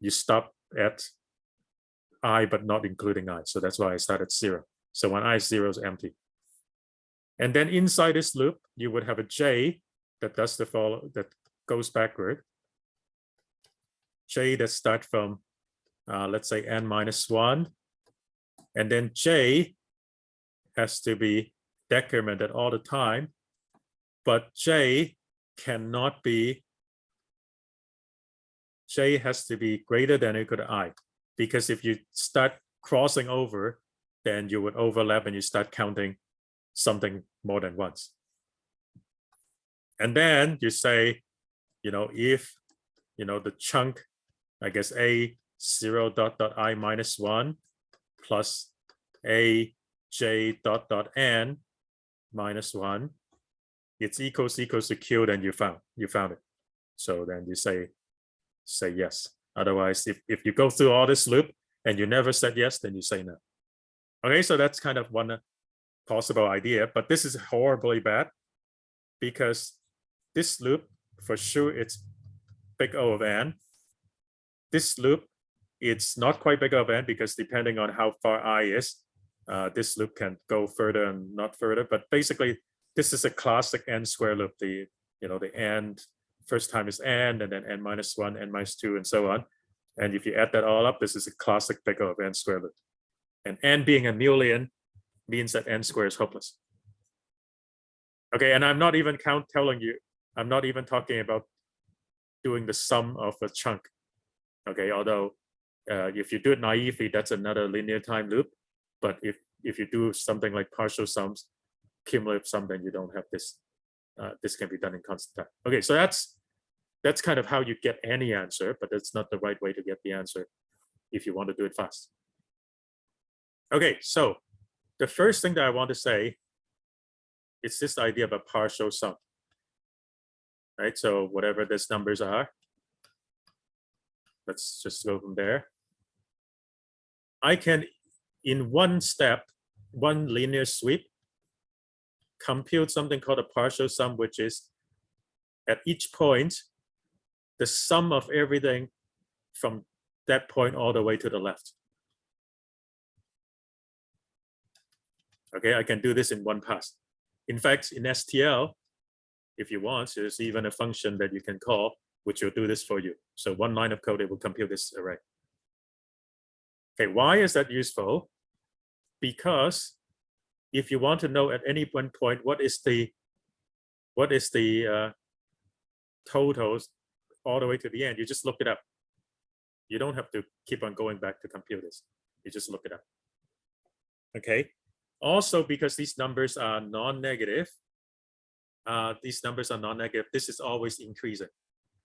you stop at I, but not including I. So that's why I start at 0. So when I is 0 is empty. And then inside this loop, you would have a j that does the follow, that goes backward. J that start from, let's say, n minus 1. And then j has to be decremented all the time. But j cannot be, j has to be greater than or equal to I. Because if you start crossing over, then you would overlap and you start counting something more than once. And then you say, if, the chunk, I guess a 0 dot dot I minus 1 plus a j dot dot n minus 1, it's equals to q, then you found it. So then you say yes. Otherwise, if you go through all this loop and you never said yes, then you say no. Okay, so that's kind of one possible idea, but this is horribly bad because this loop, for sure, it's big O of n. This loop, it's not quite big O of n because depending on how far I is, this loop can go further and not further. But basically, this is a classic n square loop. The n first time is n, and then n minus 1, n minus 2, and so on. And if you add that all up, this is a classic big O of n square loop. And n being a million means that n squared is hopeless. Okay, and I'm not even telling you, I'm not even talking about doing the sum of a chunk. Okay, although if you do it naively, that's another linear time loop. But if you do something like partial sums, cumulative sum, then you don't have this. This can be done in constant time. Okay, so that's kind of how you get any answer, but that's not the right way to get the answer if you want to do it fast. Okay, so the first thing that I want to say is this idea of a partial sum. Right, so whatever these numbers are, let's just go from there. I can, in one step, one linear sweep, compute something called a partial sum, which is at each point, the sum of everything from that point all the way to the left. Okay, I can do this in one pass. In fact, in STL, if you want, there's even a function that you can call, which will do this for you. So one line of code, it will compute this array. Okay, why is that useful? Because if you want to know at any one point what is the totals all the way to the end, you just look it up. You don't have to keep on going back to compute this. You just look it up. Okay. Also, because these numbers are non-negative, this is always increasing,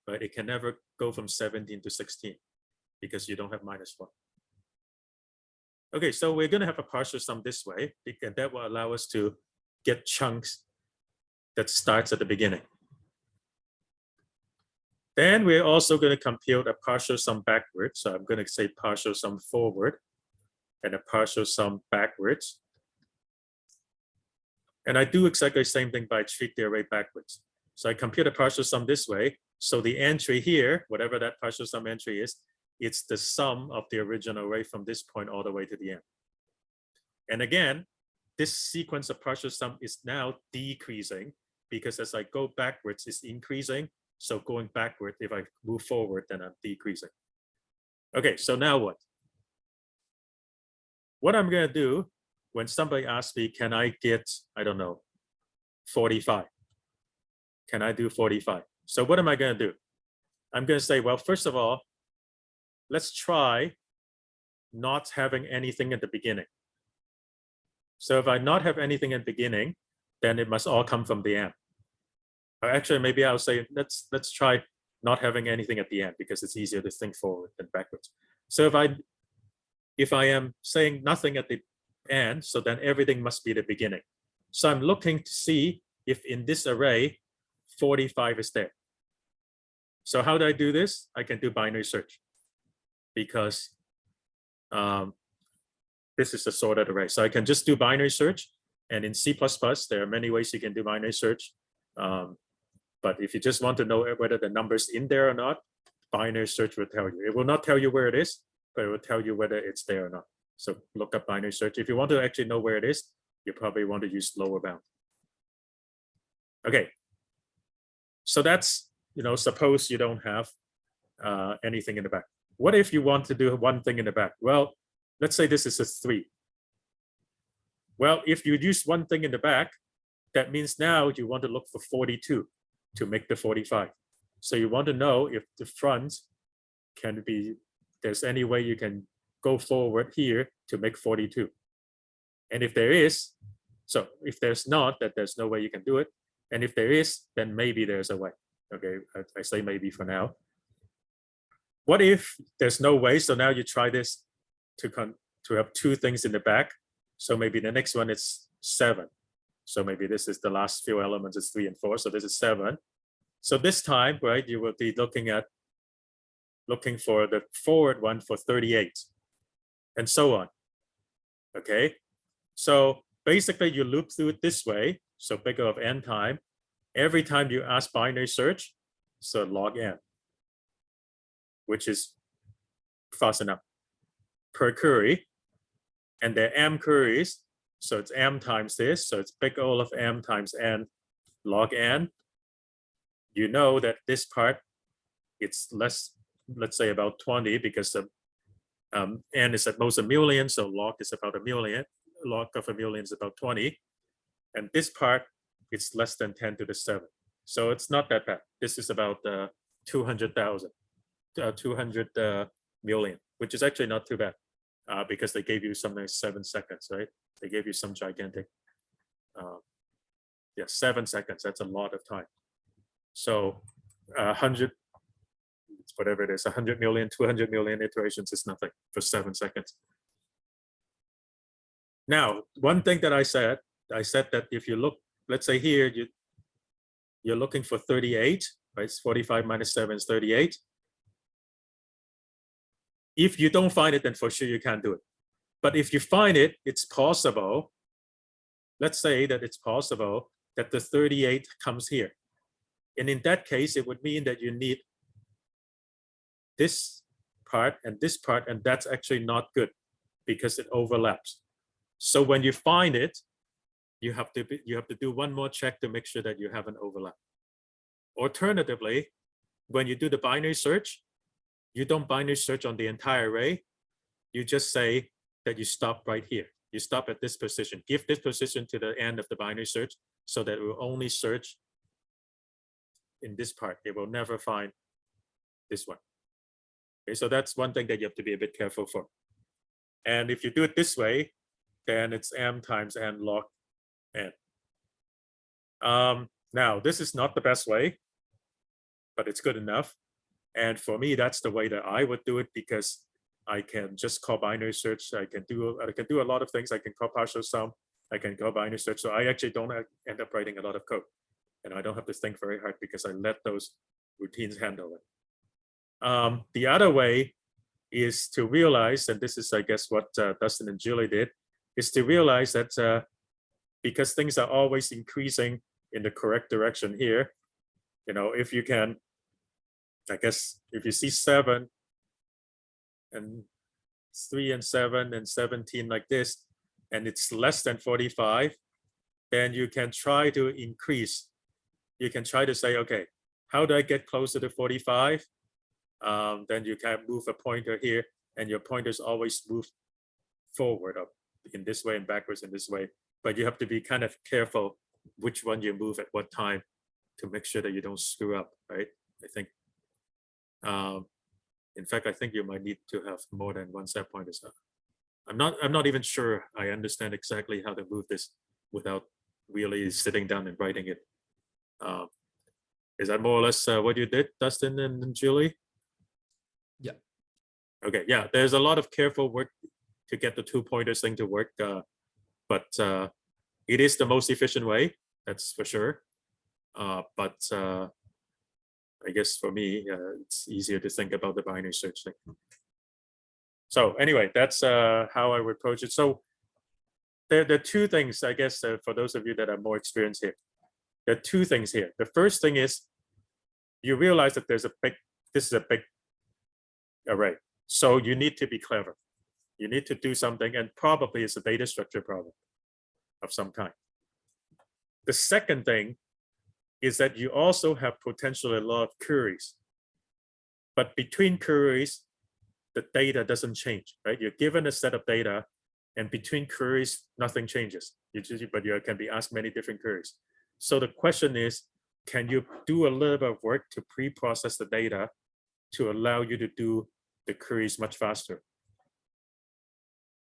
but it can never go from 17 to 16 because you don't have minus 1. Okay, so we're going to have a partial sum this way, and that will allow us to get chunks that starts at the beginning. Then we're also going to compute a partial sum backwards. So I'm going to say partial sum forward and a partial sum backwards. And I do exactly the same thing, but I treat the array backwards. So I compute a partial sum this way. So the entry here, whatever that partial sum entry is, it's the sum of the original array from this point all the way to the end. And again, this sequence of partial sum is now decreasing because as I go backwards, it's increasing. So going backward, if I move forward, then I'm decreasing. Okay, so now what? What I'm going to do when somebody asks me, can I get, I don't know, 45? Can I do 45? So what am I going to do? I'm going to say, well, first of all, let's try not having anything at the beginning. So if I not have anything at the beginning, then it must all come from the end. Or actually, maybe I'll say, let's try not having anything at the end because it's easier to think forward than backwards. So if I am saying nothing at the end, so then everything must be the beginning. So I'm looking to see if in this array, 45 is there. So how do I do this? I can do binary search because this is a sorted array. So I can just do binary search. And in C++, there are many ways you can do binary search. But if you just want to know whether the number's in there or not, binary search will tell you. It will not tell you where it is, but it will tell you whether it's there or not. So look up binary search. If you want to actually know where it is, you probably want to use lower bound. Okay. So that's, suppose you don't have anything in the back. What if you want to do one thing in the back? Well, let's say this is a 3. Well, if you use one thing in the back, that means now you want to look for 42 to make the 45. So you want to know if the front can be, there's any way you can go forward here to make 42. And if there is, so if there's not, that there's no way you can do it. And if there is, then maybe there's a way. Okay, I say maybe for now. What if there's no way? So now you try this to have 2 things in the back. So maybe the next one is 7. So maybe this is the last few elements is 3 and 4. So this is 7. So this time, right, you will be looking for the forward one for 38 and so on. Okay, so basically you loop through it this way. So big O of n time. Every time you ask binary search, so log n, which is fast enough per query. And there are m queries, so it's m times this, so it's big O of m times n log n. You know that this part, it's less, let's say about 20, because the n is at most 1,000,000, so log is about 1,000,000. Log of 1,000,000 is about 20. And this part, it's less than 10 to the 7. So it's not that bad. This is about 200,000, 200 million, which is actually not too bad because they gave you something like 7 seconds, right? They gave you some gigantic, 7 seconds. That's a lot of time. So 100, whatever it is, 100 million, 200 million iterations is nothing for 7 seconds. Now, one thing that I said that if you look, let's say here, you're looking for 38, right? It's 45 minus 7 is 38. If you don't find it, then for sure you can't do it. But if you find it, it's possible. Let's say that it's possible that the 38 comes here. And in that case, it would mean that you need this part, and that's actually not good because it overlaps. So when you find it, you have to do one more check to make sure that you have an overlap. Alternatively, when you do the binary search, you don't binary search on the entire array. You just say that you stop right here. You stop at this position. Give this position to the end of the binary search so that it will only search in this part. It will never find this one. Okay, so that's one thing that you have to be a bit careful for. And if you do it this way, then it's m times n log n. Now, this is not the best way, but it's good enough. And for me, that's the way that I would do it because I can just call binary search. I can do a lot of things. I can call partial sum. I can call binary search. So I actually don't end up writing a lot of code. And I don't have to think very hard because I let those routines handle it. The other way is to realize, and this is, I guess, what Dustin and Julie did, is to realize that because things are always increasing in the correct direction here, if you can, I guess, if you see 7 and 3 and 7 and 17 like this, and it's less than 45, then you can try to increase. You can try to say, okay, how do I get closer to 45? Then you can move a pointer here, and your pointers always move forward up in this way and backwards in this way. But you have to be kind of careful which one you move at what time to make sure that you don't screw up, right? I think. In fact, I think you might need to have more than one set pointers. I'm not even sure I understand exactly how to move this without really sitting down and writing it. Is that more or less what you did, Dustin and Julie? Yeah. Okay, yeah, there's a lot of careful work to get the 2 pointers thing to work, but it is the most efficient way, that's for sure. But I guess for me, it's easier to think about the binary search thing. So anyway, that's how I would approach it. So there are 2 things, I guess, for those of you that are more experienced here. There are 2 things here. The first thing is you realize that this is a big array. So you need to be clever. You need to do something, and probably it's a data structure problem of some kind. The second thing is that you also have potentially a lot of queries. But between queries, the data doesn't change, right? You're given a set of data, and between queries, nothing changes. But you can be asked many different queries. So the question is, can you do a little bit of work to pre-process the data to allow you to do the queries much faster?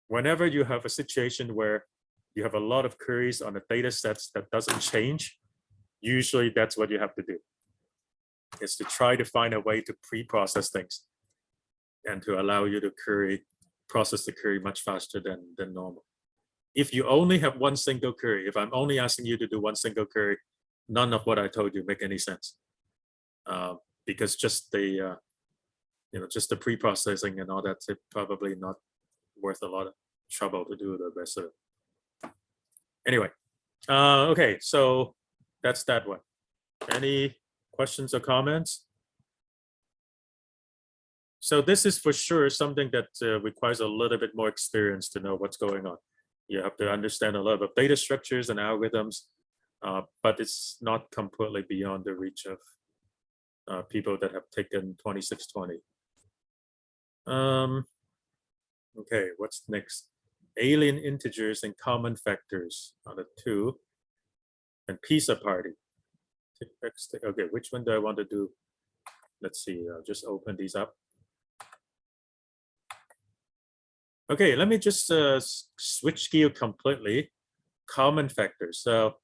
Whenever you have a situation where you have a lot of queries on the data sets that doesn't change, usually that's what you have to do, is to try to find a way to pre-process things and to allow you to process the query much faster than normal. If you only have one single query, if I'm only asking you to do one single query, none of what I told you make any sense, because just the just the pre-processing and all that's probably not worth a lot of trouble to do the rest of it. Anyway, okay, so that's that one. Any questions or comments? So this is for sure something that requires a little bit more experience to know what's going on. You have to understand a lot of data structures and algorithms, but it's not completely beyond the reach of people that have taken 2620. Okay, what's next? Alien integers and common factors are the two, and pizza party. Okay, which one do I want to do? Let's see, I'll just open these up. Okay, let me just switch gear completely. Common factors. So,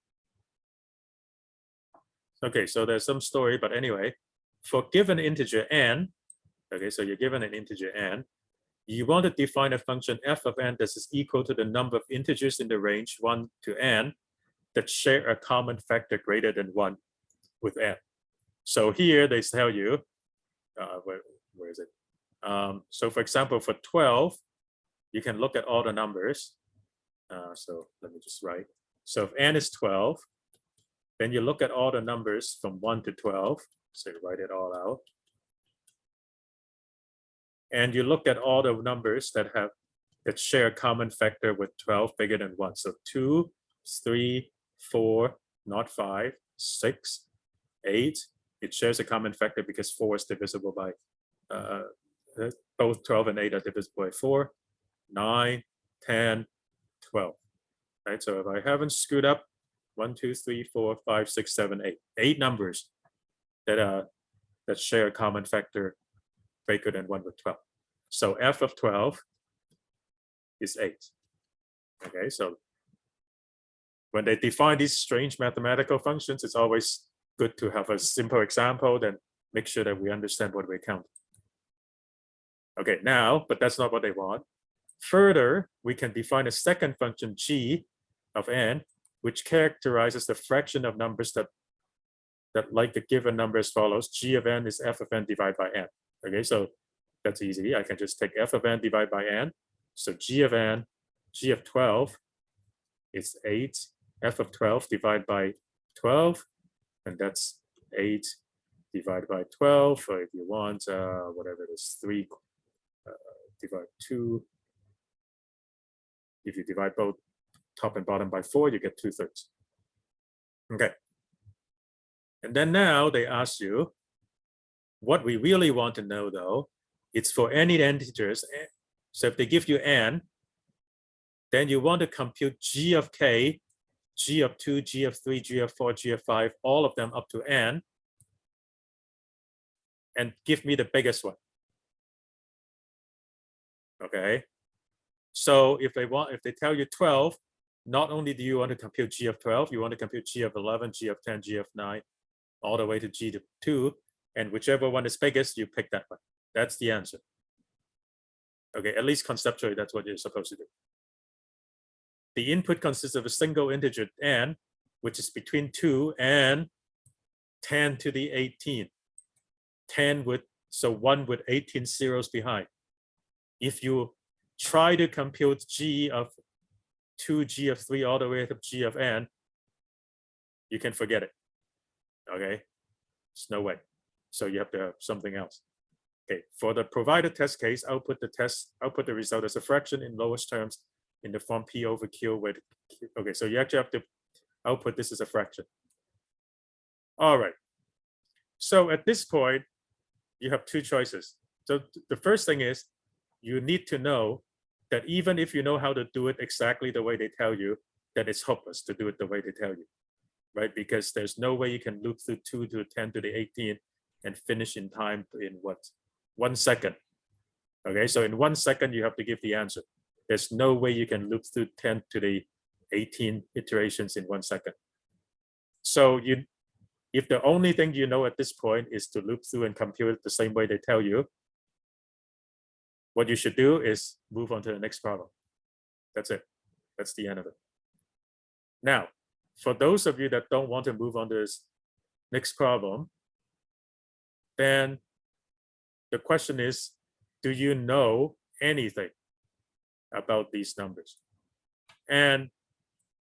okay, so there's some story, but anyway, for given integer n, okay, so you're given an integer n, you want to define a function f of n that is equal to the number of integers in the range 1 to n that share a common factor greater than 1 with n. So here they tell you, where is it? So for example, for 12, you can look at all the numbers. So let me just write. So if n is 12, then you look at all the numbers from 1 to 12. So you write it all out. And you look at all the numbers that share a common factor with 12 bigger than 1. So 2, 3, 4, not 5, 6, 8. It shares a common factor because 4 is divisible by both 12 and 8 are divisible by 4. 9, 10, 12. Right. So if I haven't screwed up, 1, 2, 3, 4, 5, 6, 7, 8. 8 numbers that share a common factor greater than 1 with 12. So f of 12 is 8. Okay, so when they define these strange mathematical functions, it's always good to have a simple example, then make sure that we understand what we count. Okay, now, but that's not what they want. Further, we can define a second function g of n, which characterizes the fraction of numbers that like the given number as follows. G of n is f of n divided by n. Okay, so that's easy. I can just take f of n divided by n. So g of n, g of 12 is 8. F of 12 divided by 12, and that's 8 divided by 12. Or if you want, whatever it is, 3 divided 2. If you divide both top and bottom by 4, you get 2/3. Okay. And then now they ask you, what we really want to know though, it's for any integers. So if they give you n, then you want to compute g of k, g of 2, g of 3, g of 4, g of 5, all of them up to n, and give me the biggest one. Okay. So if they tell you 12, not only do you want to compute g of 12, you want to compute g of 11, g of 10, g of 9, all the way to g to 2, and whichever one is biggest, you pick that one. That's the answer. Okay, at least conceptually, that's what you're supposed to do. The input consists of a single integer n, which is between 2 and 10 to the 18. 10 with, so 1 with 18 zeros behind. If you try to compute g of 2, g of 3, all the way to g of n, you can forget it. Okay, there's no way. So you have to have something else. Okay, for the provided test case, output the result as a fraction in lowest terms in the form P over Q with, okay, so you actually have to output this as a fraction. All right. So at this point, you have two choices. So the first thing is you need to know that even if you know how to do it exactly the way they tell you, that it's hopeless to do it the way they tell you, right? Because there's no way you can loop through 2 to the 10 to the 18 and finish in time in what? 1 second. Okay, so in 1 second, you have to give the answer. There's no way you can loop through 10 to the 18 iterations in 1 second. So if the only thing you know at this point is to loop through and compute it the same way they tell you, what you should do is move on to the next problem. That's it. That's the end of it. Now, for those of you that don't want to move on to this next problem, then the question is, do you know anything about these numbers? And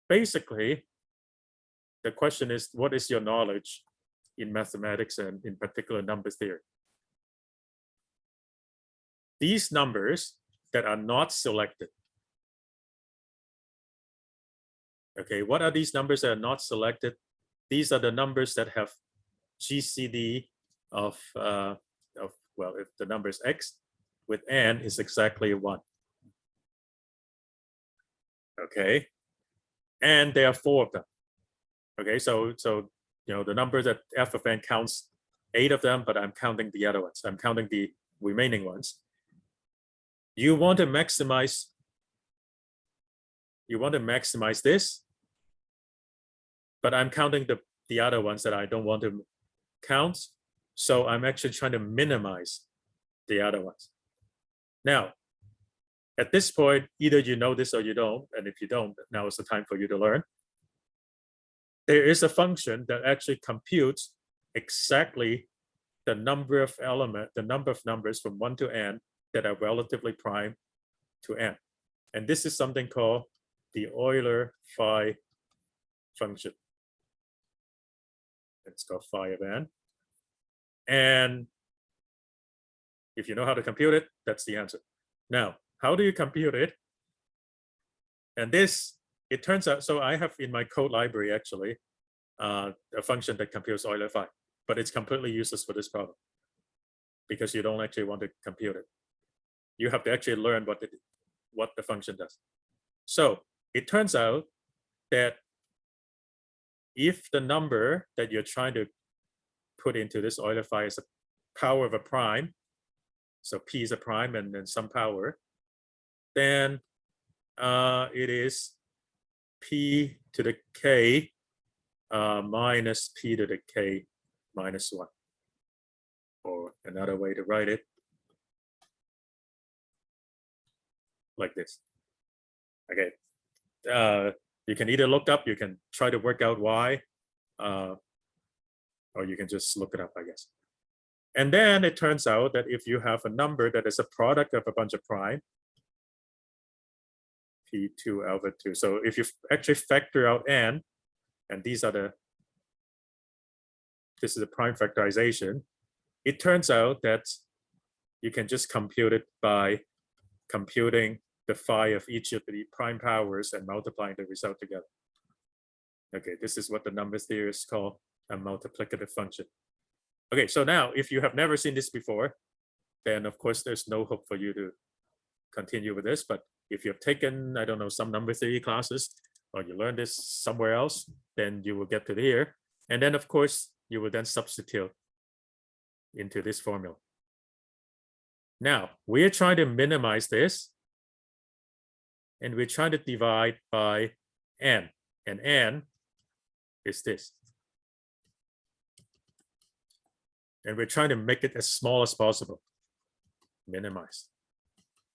basically, the question is, what is your knowledge in mathematics and in particular number theory? These numbers that are not selected. Okay, what are these numbers that are not selected? These are the numbers that have GCD of well, if the number is x with n is exactly 1. Okay, and there are 4 of them. Okay, so you know the number that f of n counts 8 of them, but I'm counting the other ones. I'm counting the remaining ones. You want to maximize this, but I'm counting the other ones that I don't want to count. So I'm actually trying to minimize the other ones. Now, at this point, either you know this or you don't, and if you don't, now is the time for you to learn. There is a function that actually computes exactly the number of numbers from 1 to n that are relatively prime to n. And this is something called the Euler Phi Function. It's called phi of n. And if you know how to compute it, that's the answer. Now, how do you compute it? And this, it turns out, so I have in my code library actually a function that computes Euler Phi, but it's completely useless for this problem because you don't actually want to compute it. You have to actually learn what the function does. So it turns out that if the number that you're trying to put into this Euler Phi is a power of a prime, so p is a prime and then some power, then it is p to the k minus p to the k minus 1. Or another way to write it, like this. Okay, you can either look up, you can try to work out why, or you can just look it up, I guess. And then it turns out that if you have a number that is a product of a bunch of prime, P2 alpha 2. So if you actually factor out n, and this is a prime factorization, it turns out that you can just compute it by computing the phi of each of the prime powers and multiplying the result together. Okay, this is what the number theorists call a multiplicative function. Okay, so now if you have never seen this before, then of course there's no hope for you to continue with this. But if you've taken, I don't know, some number theory classes, or you learned this somewhere else, then you will get to here. And then of course, you will then substitute into this formula. Now, we're trying to minimize this, and we're trying to divide by n, and n is this. And we're trying to make it as small as possible, minimize.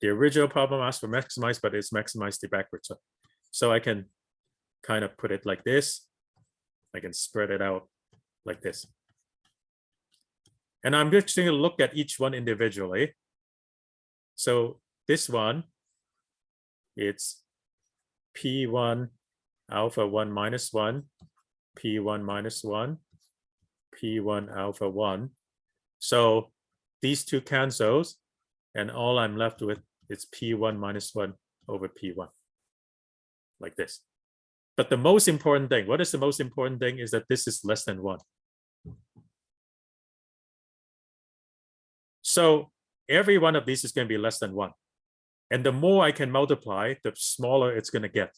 The original problem asked for maximize, but it's maximized the backwards. So I can kind of put it like this. I can spread it out like this. And I'm just going to look at each one individually. So this one, it's P1 alpha 1 minus 1, P1 minus 1, P1 alpha 1. So these two cancels, and all I'm left with is P1 minus 1 over P1, like this. But the most important thing, what is the most important thing, is that this is less than 1. So every one of these is going to be less than 1. And the more I can multiply, the smaller it's going to get,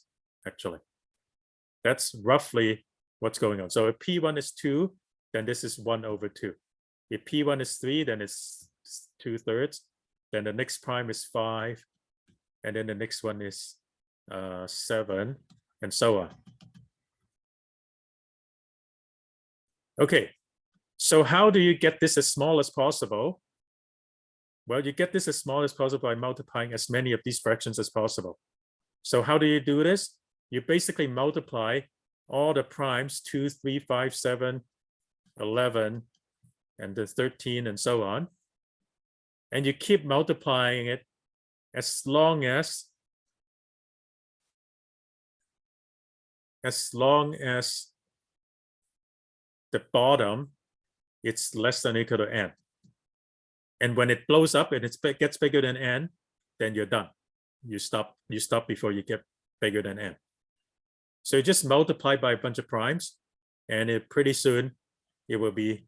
actually. That's roughly what's going on. So if P1 is 2, then this is 1 over 2. If P1 is 3, then it's 2/3. Then the next prime is 5. And then the next one is 7, and so on. Okay, so how do you get this as small as possible? Well, you get this as small as possible by multiplying as many of these fractions as possible. So how do you do this? You basically multiply all the primes, 2, 3, 5, 7, 11, and the 13, and so on. And you keep multiplying it as long as the bottom it's less than or equal to n. And when it blows up and it gets bigger than n, then you're done. You stop before you get bigger than n. So you just multiply by a bunch of primes, and pretty soon it will be,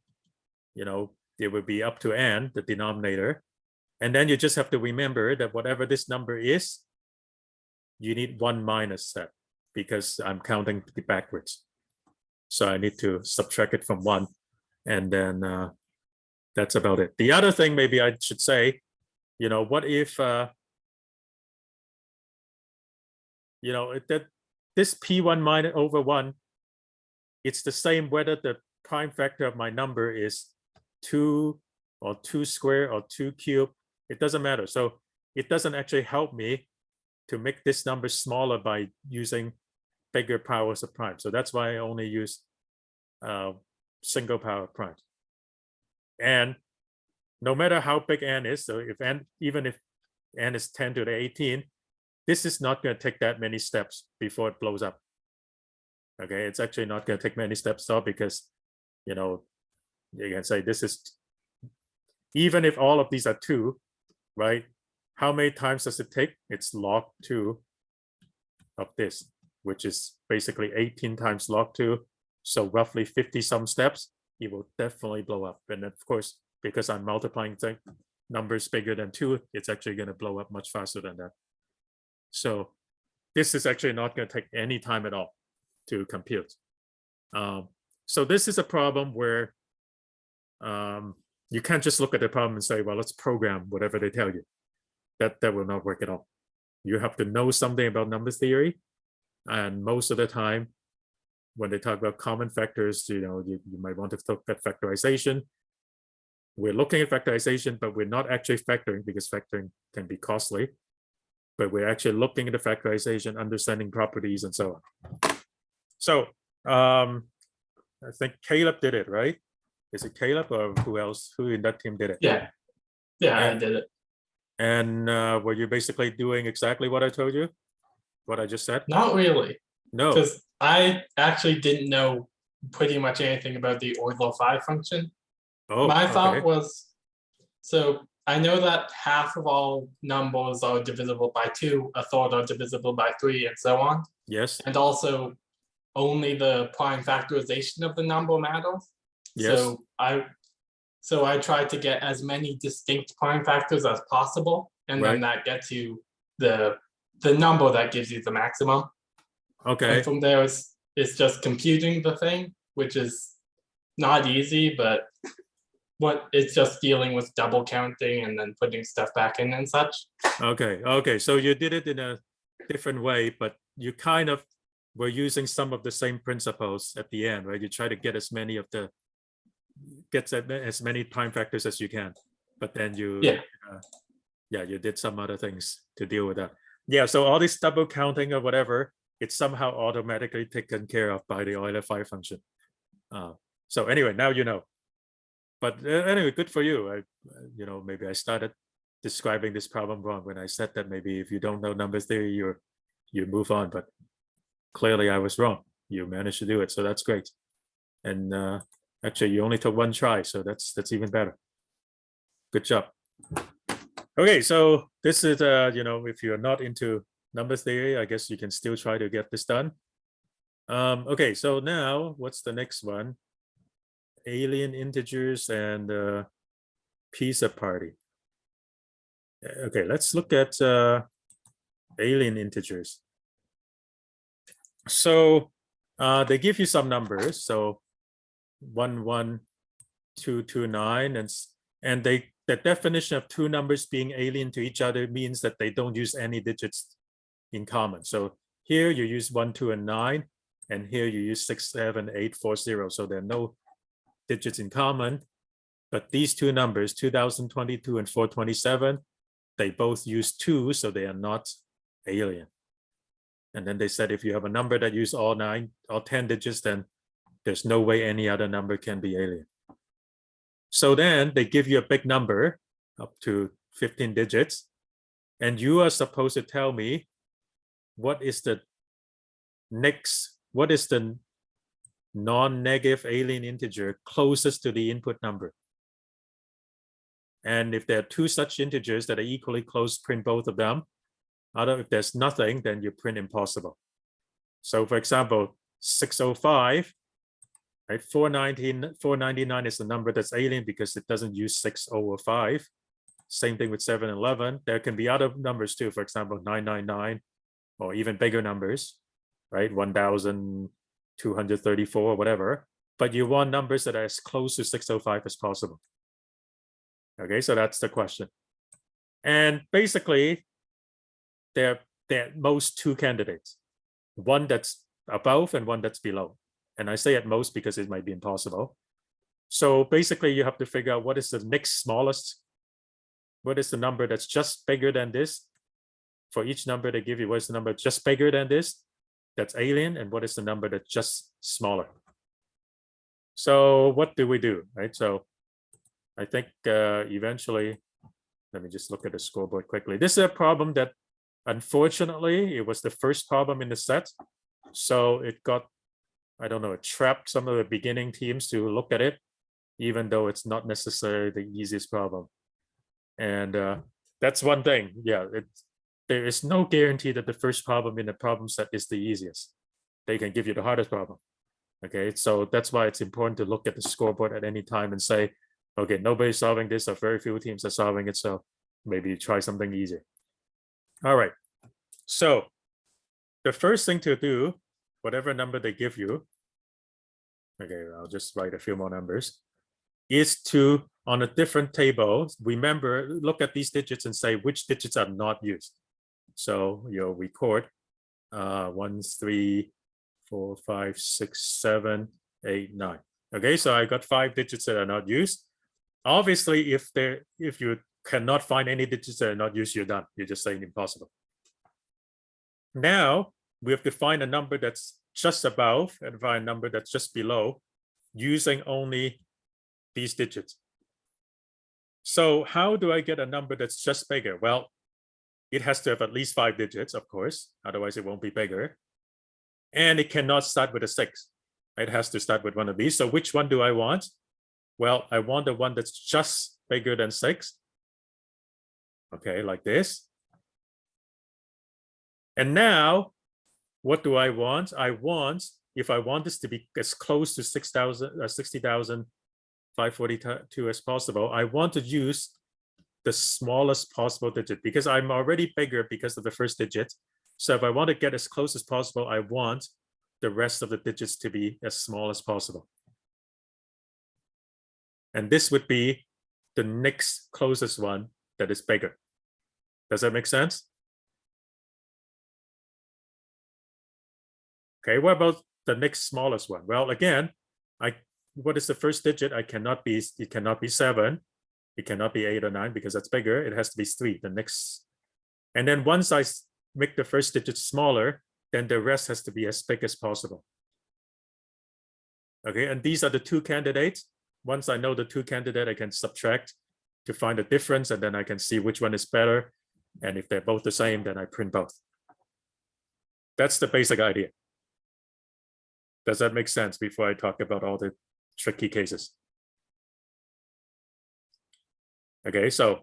it will be up to n, the denominator. And then you just have to remember that whatever this number is, you need 1 minus that, because I'm counting backwards. So I need to subtract it from 1, and then that's about it. The other thing maybe I should say, what if, that this P1 minus over 1, it's the same whether the prime factor of my number is 2 or 2 squared or 2 cubed. It doesn't matter. So it doesn't actually help me to make this number smaller by using bigger powers of prime. So that's why I only use single power prime. And no matter how big n is, so even if n is 10 to the 18, this is not going to take that many steps before it blows up. Okay, it's actually not going to take many steps though, because you can say this is, even if all of these are 2, right? How many times does it take? It's log 2 of this, which is basically 18 times log 2. So roughly 50 some steps, it will definitely blow up. And of course, because I'm multiplying numbers bigger than 2, it's actually going to blow up much faster than that. So this is actually not going to take any time at all to compute. So this is a problem where you can't just look at the problem and say, well, let's program whatever they tell you. That will not work at all. You have to know something about number theory. And most of the time, when they talk about common factors, you might want to look at factorization. We're looking at factorization, but we're not actually factoring, because factoring can be costly. But we're actually looking at the factorization, understanding properties, and so on. So I think Caleb did it, right? Is it Caleb or who else? Who in that team did it? Yeah, I did it. And were you basically doing exactly what I told you? What I just said? Not really, No. because I actually didn't know pretty much anything about the Euler Phi function. Oh, My thought okay. was, so I know that half of all numbers are divisible by 2, a third are divisible by 3, and so on. Yes. And also only the prime factorization of the number matters. Yes. So I tried to get as many distinct prime factors as possible, and then that gets you the number that gives you the maximum. Okay. And from there, it's just computing the thing, which is not easy, but it's just dealing with double counting and then putting stuff back in and such. Okay. Okay. So you did it in a different way, but you kind of were using some of the same principles at the end, right? You try to get as many prime factors as you can, but then you you did some other things to deal with that. Yeah, so all this double counting or whatever, it's somehow automatically taken care of by the Euler Phi function. So anyway, now you know. But anyway, good for you. Maybe I started describing this problem wrong when I said that maybe if you don't know number theory, you move on. But clearly I was wrong. You managed to do it, so that's great. And actually, you only took 1 try, so that's even better. Good job. Okay, so this is if you're not into number theory, I guess you can still try to get this done. Okay, so now what's the next one? Alien integers and pizza party. Okay, let's look at alien integers. So they give you some numbers. So 11229, and the definition of two numbers being alien to each other means that they don't use any digits in common. So here you use 1, 2, and 9, and here you use 6, 7, 8, 4, 0. So there are no digits in common. But these two numbers, 2022 and 427, they both use 2, so they are not alien. And then they said if you have a number that uses all 10 digits, then there's no way any other number can be alien. So then they give you a big number up to 15 digits, and you are supposed to tell me what is the non-negative alien integer closest to the input number. And if there are two such integers that are equally close, print both of them. If there's nothing, then you print impossible. So for example, 605, right? 499 is the number that's alien because it doesn't use 6 over 5. Same thing with 711. There can be other numbers too. For example, 999, or even bigger numbers, right? 1234, whatever. But you want numbers that are as close to 605 as possible. Okay, so that's the question. And basically, there are at most two candidates, one that's above and one that's below. And I say at most because it might be impossible. So basically, you have to figure out what is the next smallest, what is the number that's just bigger than this. For each number they give you, what is the number just bigger than this that's alien, and what is the number that's just smaller. So what do we do, right? So I think eventually, let me just look at the scoreboard quickly. This is a problem that, unfortunately, it was the first problem in the set. So it got, I don't know, it trapped some of the beginning teams to look at it, even though it's not necessarily the easiest problem. And that's one thing. Yeah, there is no guarantee that the first problem in the problem set is the easiest. They can give you the hardest problem. Okay, so that's why it's important to look at the scoreboard at any time and say, okay, nobody's solving this, or very few teams are solving it, so maybe you try something easier. All right, so the first thing to do, whatever number they give you, okay, I'll just write a few more numbers, is to, on a different table, remember, look at these digits and say which digits are not used. So you'll record 1, 3, 4, 5, 6, 7, 8, 9. Okay, so I got 5 digits that are not used. Obviously, if you cannot find any digits that are not used, you're done. You're just saying impossible. Now we have to find a number that's just above and find a number that's just below using only these digits. So how do I get a number that's just bigger? Well, it has to have at least 5 digits, of course, otherwise it won't be bigger. And it cannot start with a 6. It has to start with one of these. So which one do I want? Well, I want the one that's just bigger than 6. Okay, like this. And now, what do I want? I want, if I want this to be as close to 60,542 as possible, I want to use the smallest possible digit because I'm already bigger because of the first digit. So if I want to get as close as possible, I want the rest of the digits to be as small as possible. And this would be the next closest one that is bigger. Does that make sense? Okay, what about the next smallest one? Well, again, what is the first digit? It cannot be 7. It cannot be 8 or 9 because that's bigger. It has to be 3, the next. And then once I make the first digit smaller, then the rest has to be as big as possible. Okay, and these are the two candidates. Once I know the two candidates, I can subtract to find the difference, and then I can see which one is better. And if they're both the same, then I print both. That's the basic idea. Does that make sense before I talk about all the tricky cases? Okay, so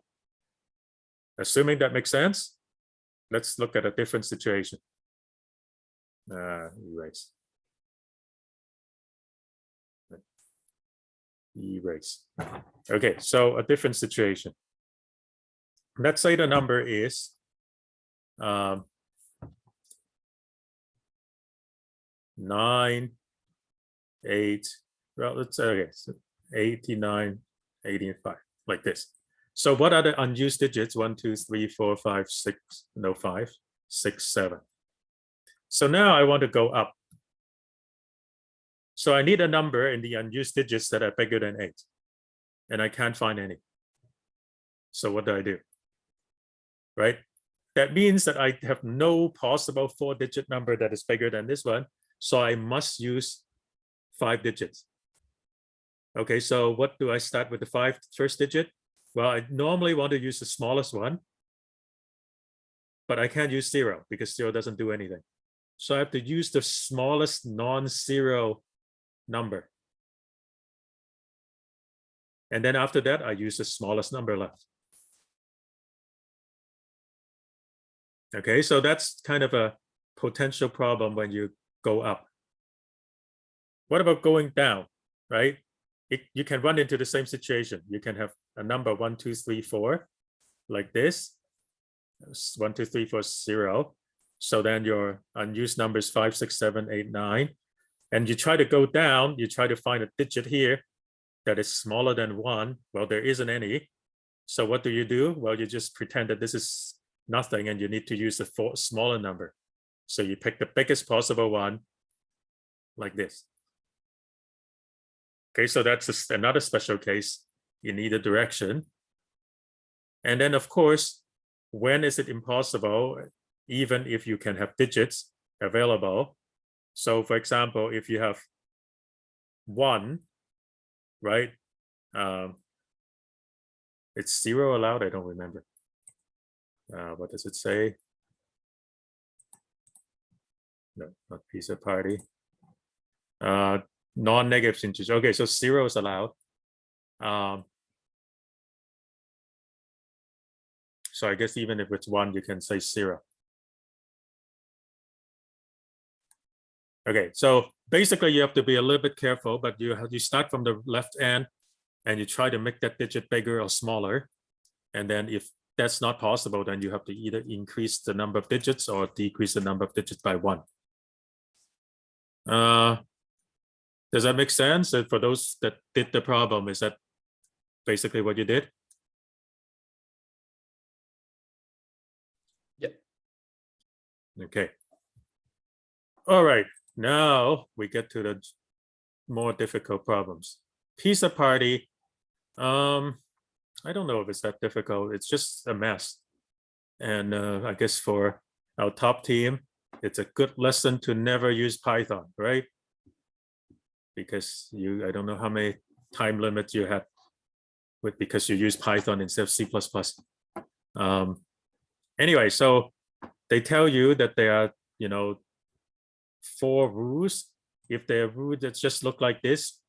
assuming that makes sense, let's look at a different situation. Erase. Erase. Okay, so a different situation. Let's say the number is 9, 8, well, let's say, okay, so 89, 85, like this. So what are the unused digits? 1, 2, 3, 4, 5, 6, no, 5, 6, 7. So now I want to go up. So I need a number in the unused digits that are bigger than 8. And I can't find any. So what do? Right? That means that I have no possible 4-digit number that is bigger than this one. So I must use 5 digits. Okay, so what do I start with the first digit? Well, I normally want to use the smallest one, but I can't use 0 because 0 doesn't do anything. So I have to use the smallest non-zero number. And then after that, I use the smallest number left. Okay, so that's kind of a potential problem when you go up. What about going down, right? You can run into the same situation. You can have a number 1, 2, 3, 4, like this. 1, 2, 3, 4, 0. So then your unused number is 5, 6, 7, 8, 9. And you try to go down, you try to find a digit here that is smaller than 1. Well, there isn't any. So what do? Well, you just pretend that this is nothing and you need to use a smaller number. So you pick the biggest possible one, like this. Okay, so that's just another special case in either direction. And then, of course, when is it impossible, even if you can have digits available? So, for example, if you have 1, right? It's 0 allowed? I don't remember. What does it say? No, not pizza party. Non-negative integers. Okay, so 0 is allowed. So I guess even if it's 1, you can say 0. Okay, so basically you have to be a little bit careful, but you start from the left end and you try to make that digit bigger or smaller. And then if that's not possible, then you have to either increase the number of digits or decrease the number of digits by 1. Does that make sense? And for those that did the problem, is that basically what you did? Yep. Okay. All right. Now we get to the more difficult problems. Pizza party. I don't know if it's that difficult. It's just a mess. And I guess for our top team, it's a good lesson to never use Python, right? Because I don't know how many time limits you had because you use Python instead of C++. Anyway, so they tell you that there are, 4 rules. If they're rules that just look like this,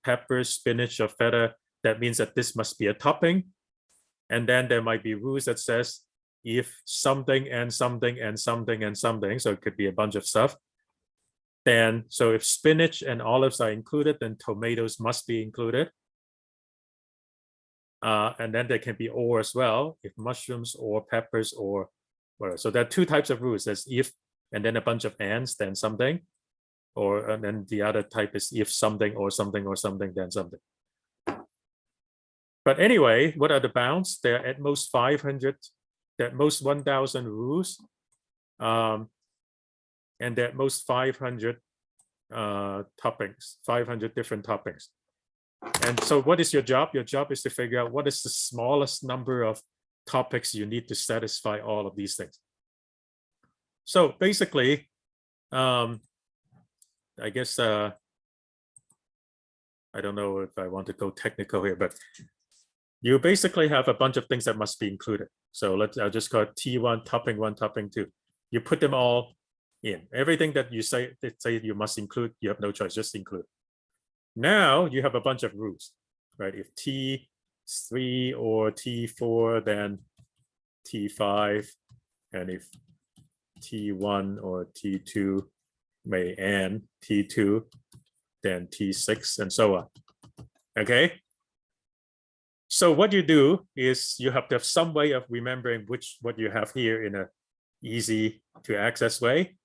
pepper, spinach, or feta, that means that this must be a topping. And then there might be rules that says if something and something and something and something, so it could be a bunch of stuff. Then, so if spinach and olives are included, then tomatoes must be included. And then there can be or as well, if mushrooms or peppers or whatever. So there are 2 types of rules. There's if, and then a bunch of ands, then something. And then the other type is if something or something or something, then something. But anyway, what are the bounds? There are at most 500, at most 1,000 rules. And there are at most 500 toppings, 500 different toppings. And so what is your job? Your job is to figure out what is the smallest number of topics you need to satisfy all of these things. So basically, I guess, I don't know if I want to go technical here, but you basically have a bunch of things that must be included. So I'll just call it T1, topping 1, topping 2. You put them all in. Everything that you say you must include, you have no choice, just include. Now you have a bunch of rules, right? If T 3 or T4, then T5, and if T1 or T2 may end T2, then T6, and so on. Okay. So what you do is you have to have some way of remembering what you have here in a easy to access way.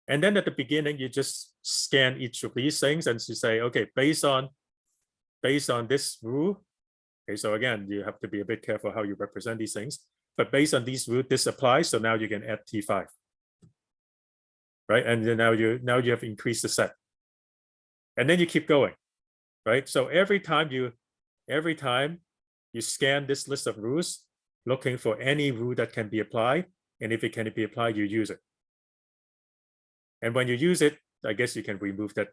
And then at the beginning, you just scan each of these things and you say, okay, based on this rule. Okay, so again, you have to be a bit careful how you represent these things. But based on these rules, this applies. So now you can add T5, right? And then now you have increased the set, and then you keep going, right? So every time you scan this list of rules, looking for any rule that can be applied, and if it can be applied, you use it. And when you use it, I guess you can remove that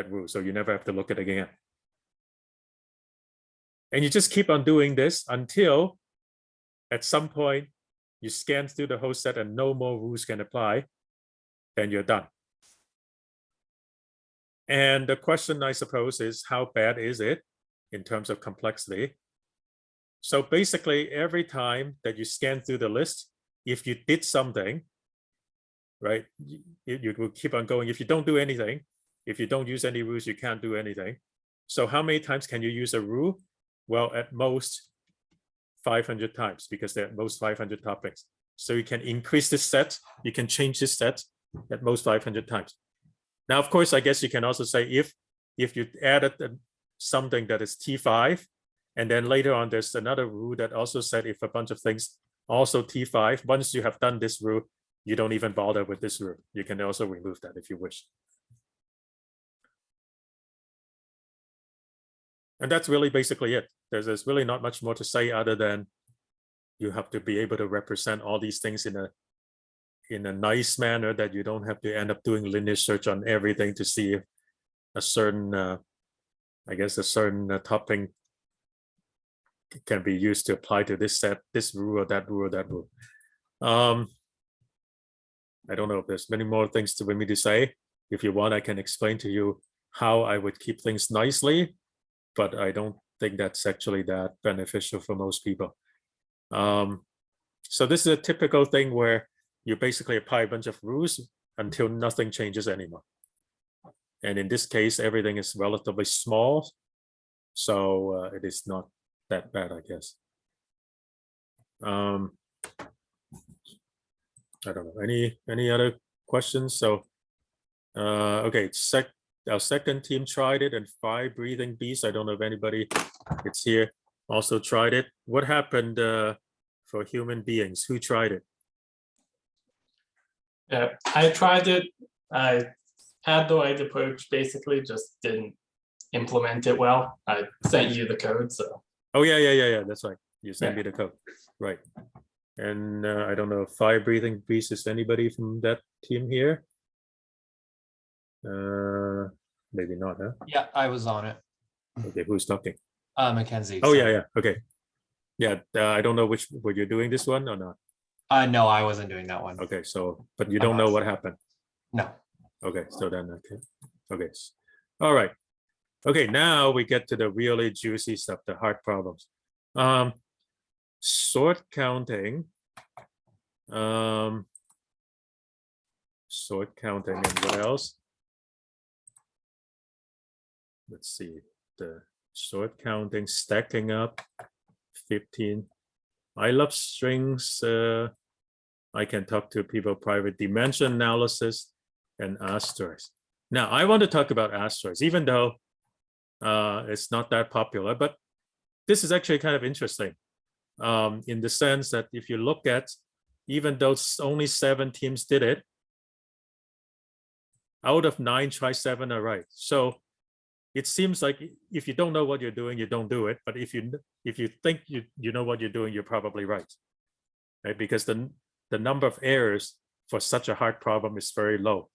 rule, so you never have to look at it again. And you just keep on doing this until at some point you scan through the whole set and no more rules can apply, then you're done. And the question, I suppose, is how bad is it in terms of complexity? So basically, every time that you scan through the list, if you did something, right, you will keep on going. If you don't do anything, if you don't use any rules, you can't do anything. So how many times can you use a rule? Well, at most 500 times, because there are at most 500 topics. So you can increase this set, you can change this set at most 500 times. Now, of course, I guess you can also say if you added something that is T5, and then later on there's another rule that also said if a bunch of things also T5, once you have done this rule, you don't even bother with this rule. You can also remove that if you wish. And that's really basically it. There's really not much more to say other than you have to be able to represent all these things in a nice manner that you don't have to end up doing linear search on everything to see if a certain, I guess a certain topping can be used to apply to this set, this rule or that rule or that rule. I don't know if there's many more things for me to say. If you want, I can explain to you how I would keep things nicely, but I don't think that's actually that beneficial for most people. So this is a typical thing where you basically apply a bunch of rules until nothing changes anymore. And in this case, everything is relatively small, so it is not that bad, I guess. I don't know, any other questions? So, okay, our second team tried it, and 5 breathing bees. I don't know if anybody it's here also tried it. What happened for human beings? Who tried it? Yeah, I tried it. I had the right approach, basically, just didn't implement it well. I sent you the code, so. Oh yeah. That's right. You sent Yeah. me the code, right? And I don't know, 5 breathing bees. Is anybody from that team here? Maybe not, huh? Yeah, I was on it. Okay, who's talking? Mackenzie. Oh sorry. yeah. Okay. Yeah, I don't know which were you doing this one or not. No, I wasn't doing that one. Okay, so but you don't know what happened. No. Okay, so then okay. All right. Okay, now we get to the really juicy stuff, the hard problems. Sort counting. Sort counting, and what else? Let's see, the sort counting, stacking up, 15. I love strings. I can talk to people private, dimension analysis, and asteroids. Now, I want to talk about asteroids, even though it's not that popular, but this is actually kind of interesting in the sense that if you look at, even though only 7 teams did it, out of 9, try 7 are right. So it seems like if you don't know what you're doing, you don't do it. But if you think you know what you're doing, you're probably right, right? Because the number of errors for such a hard problem is very low.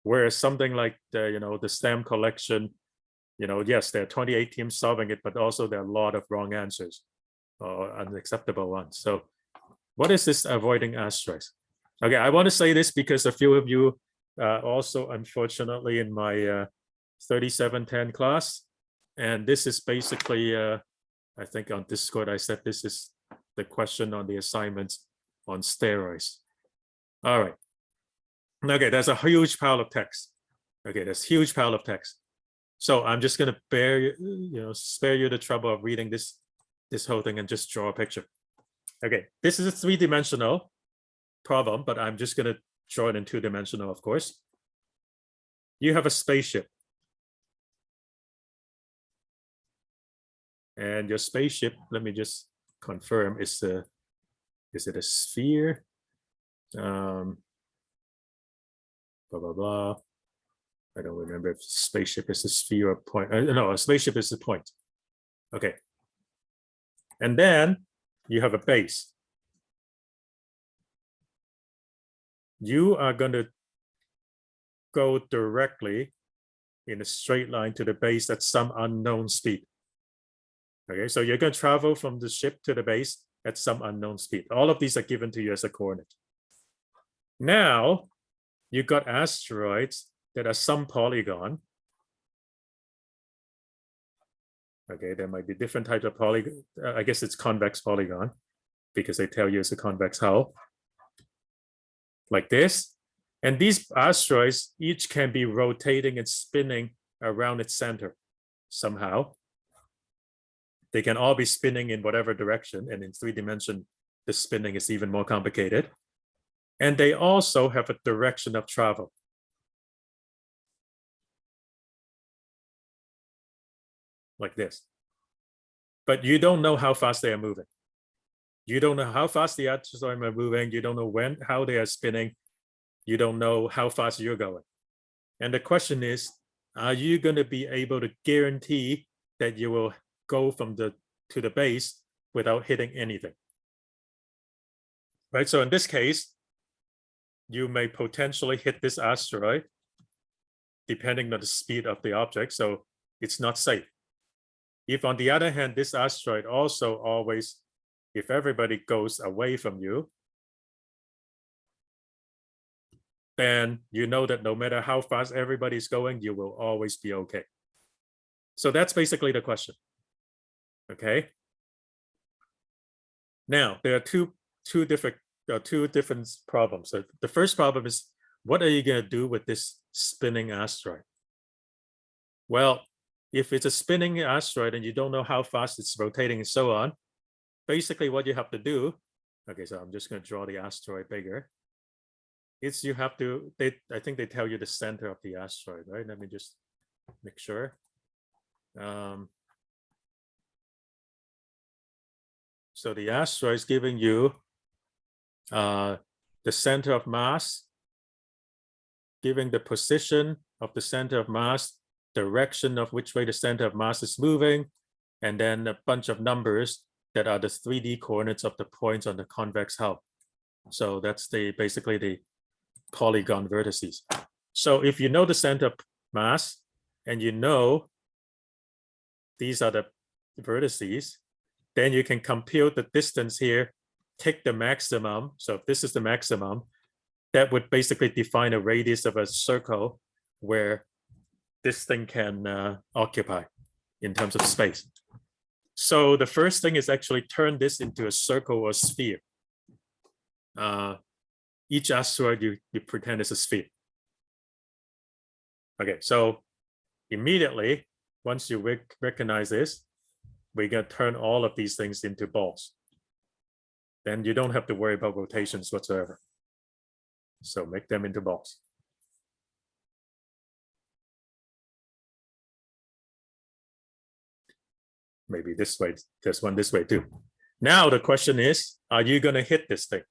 Whereas something like the stamp collection, yes, there are 28 teams solving it, but also there are a lot of wrong answers or unacceptable ones. So what is this avoiding asteroids? Okay, I want to say this because a few of you also, unfortunately, in my 3710 class, and this is basically I think on Discord, I said this is the question on the assignments on steroids. All right. Okay, there's a huge pile of text. Okay, there's huge pile of text. So I'm just gonna spare you the trouble of reading this whole thing and just draw a picture. Okay, this is a 3-dimensional problem, but I'm just gonna draw it in 2-dimensional, of course. You have a spaceship. And your spaceship, let me just confirm, is it a sphere? Blah, blah, blah. I don't remember if spaceship is a sphere or point. No, a spaceship is a point. Okay. And then you have a base. You are going to go directly in a straight line to the base at some unknown speed. Okay, so you're going to travel from the ship to the base at some unknown speed. All of these are given to you as a coordinate. Now, you got asteroids that are some polygon. Okay, there might be different types of polygon. I guess it's convex polygon because they tell you it's a convex hull. Like this. And these asteroids each can be rotating and spinning around its center somehow. They can all be spinning in whatever direction, and in 3 dimension, the spinning is even more complicated. And they also have a direction of travel. Like this. But you don't know how fast they are moving. You don't know how fast the asteroids are moving. You don't know how they are spinning. You don't know how fast you're going. And the question is, are you going to be able to guarantee that you will go from to the base without hitting anything? Right, so in this case, you may potentially hit this asteroid depending on the speed of the object, so it's not safe. If on the other hand, this asteroid also always, if everybody goes away from you, then you know that no matter how fast everybody's going, you will always be okay. So that's basically the question. Okay. Now there are two different problems. So the first problem is, what are you going to do with this spinning asteroid? Well, if it's a spinning asteroid and you don't know how fast it's rotating and so on, basically what you have to do, okay, so I'm just going to draw the asteroid bigger. It's you have to, I think they tell you the center of the asteroid, right? Let me just make sure. So the asteroid is giving you the center of mass, giving the position of the center of mass, direction of which way the center of mass is moving, and then a bunch of numbers that are the 3D coordinates of the points on the convex hull. So that's basically the polygon vertices. So if you know the center of mass and you know these are the vertices, then you can compute the distance here, take the maximum. So if this is the maximum, that would basically define a radius of a circle where this thing can occupy in terms of space. So the first thing is actually turn this into a circle or sphere. Each asteroid you pretend is a sphere. Okay, so immediately, once you recognize this, we're going to turn all of these things into balls. Then you don't have to worry about rotations whatsoever. So make them into balls. Maybe this way, there's one this way too. Now the question is, are you going to hit this thing?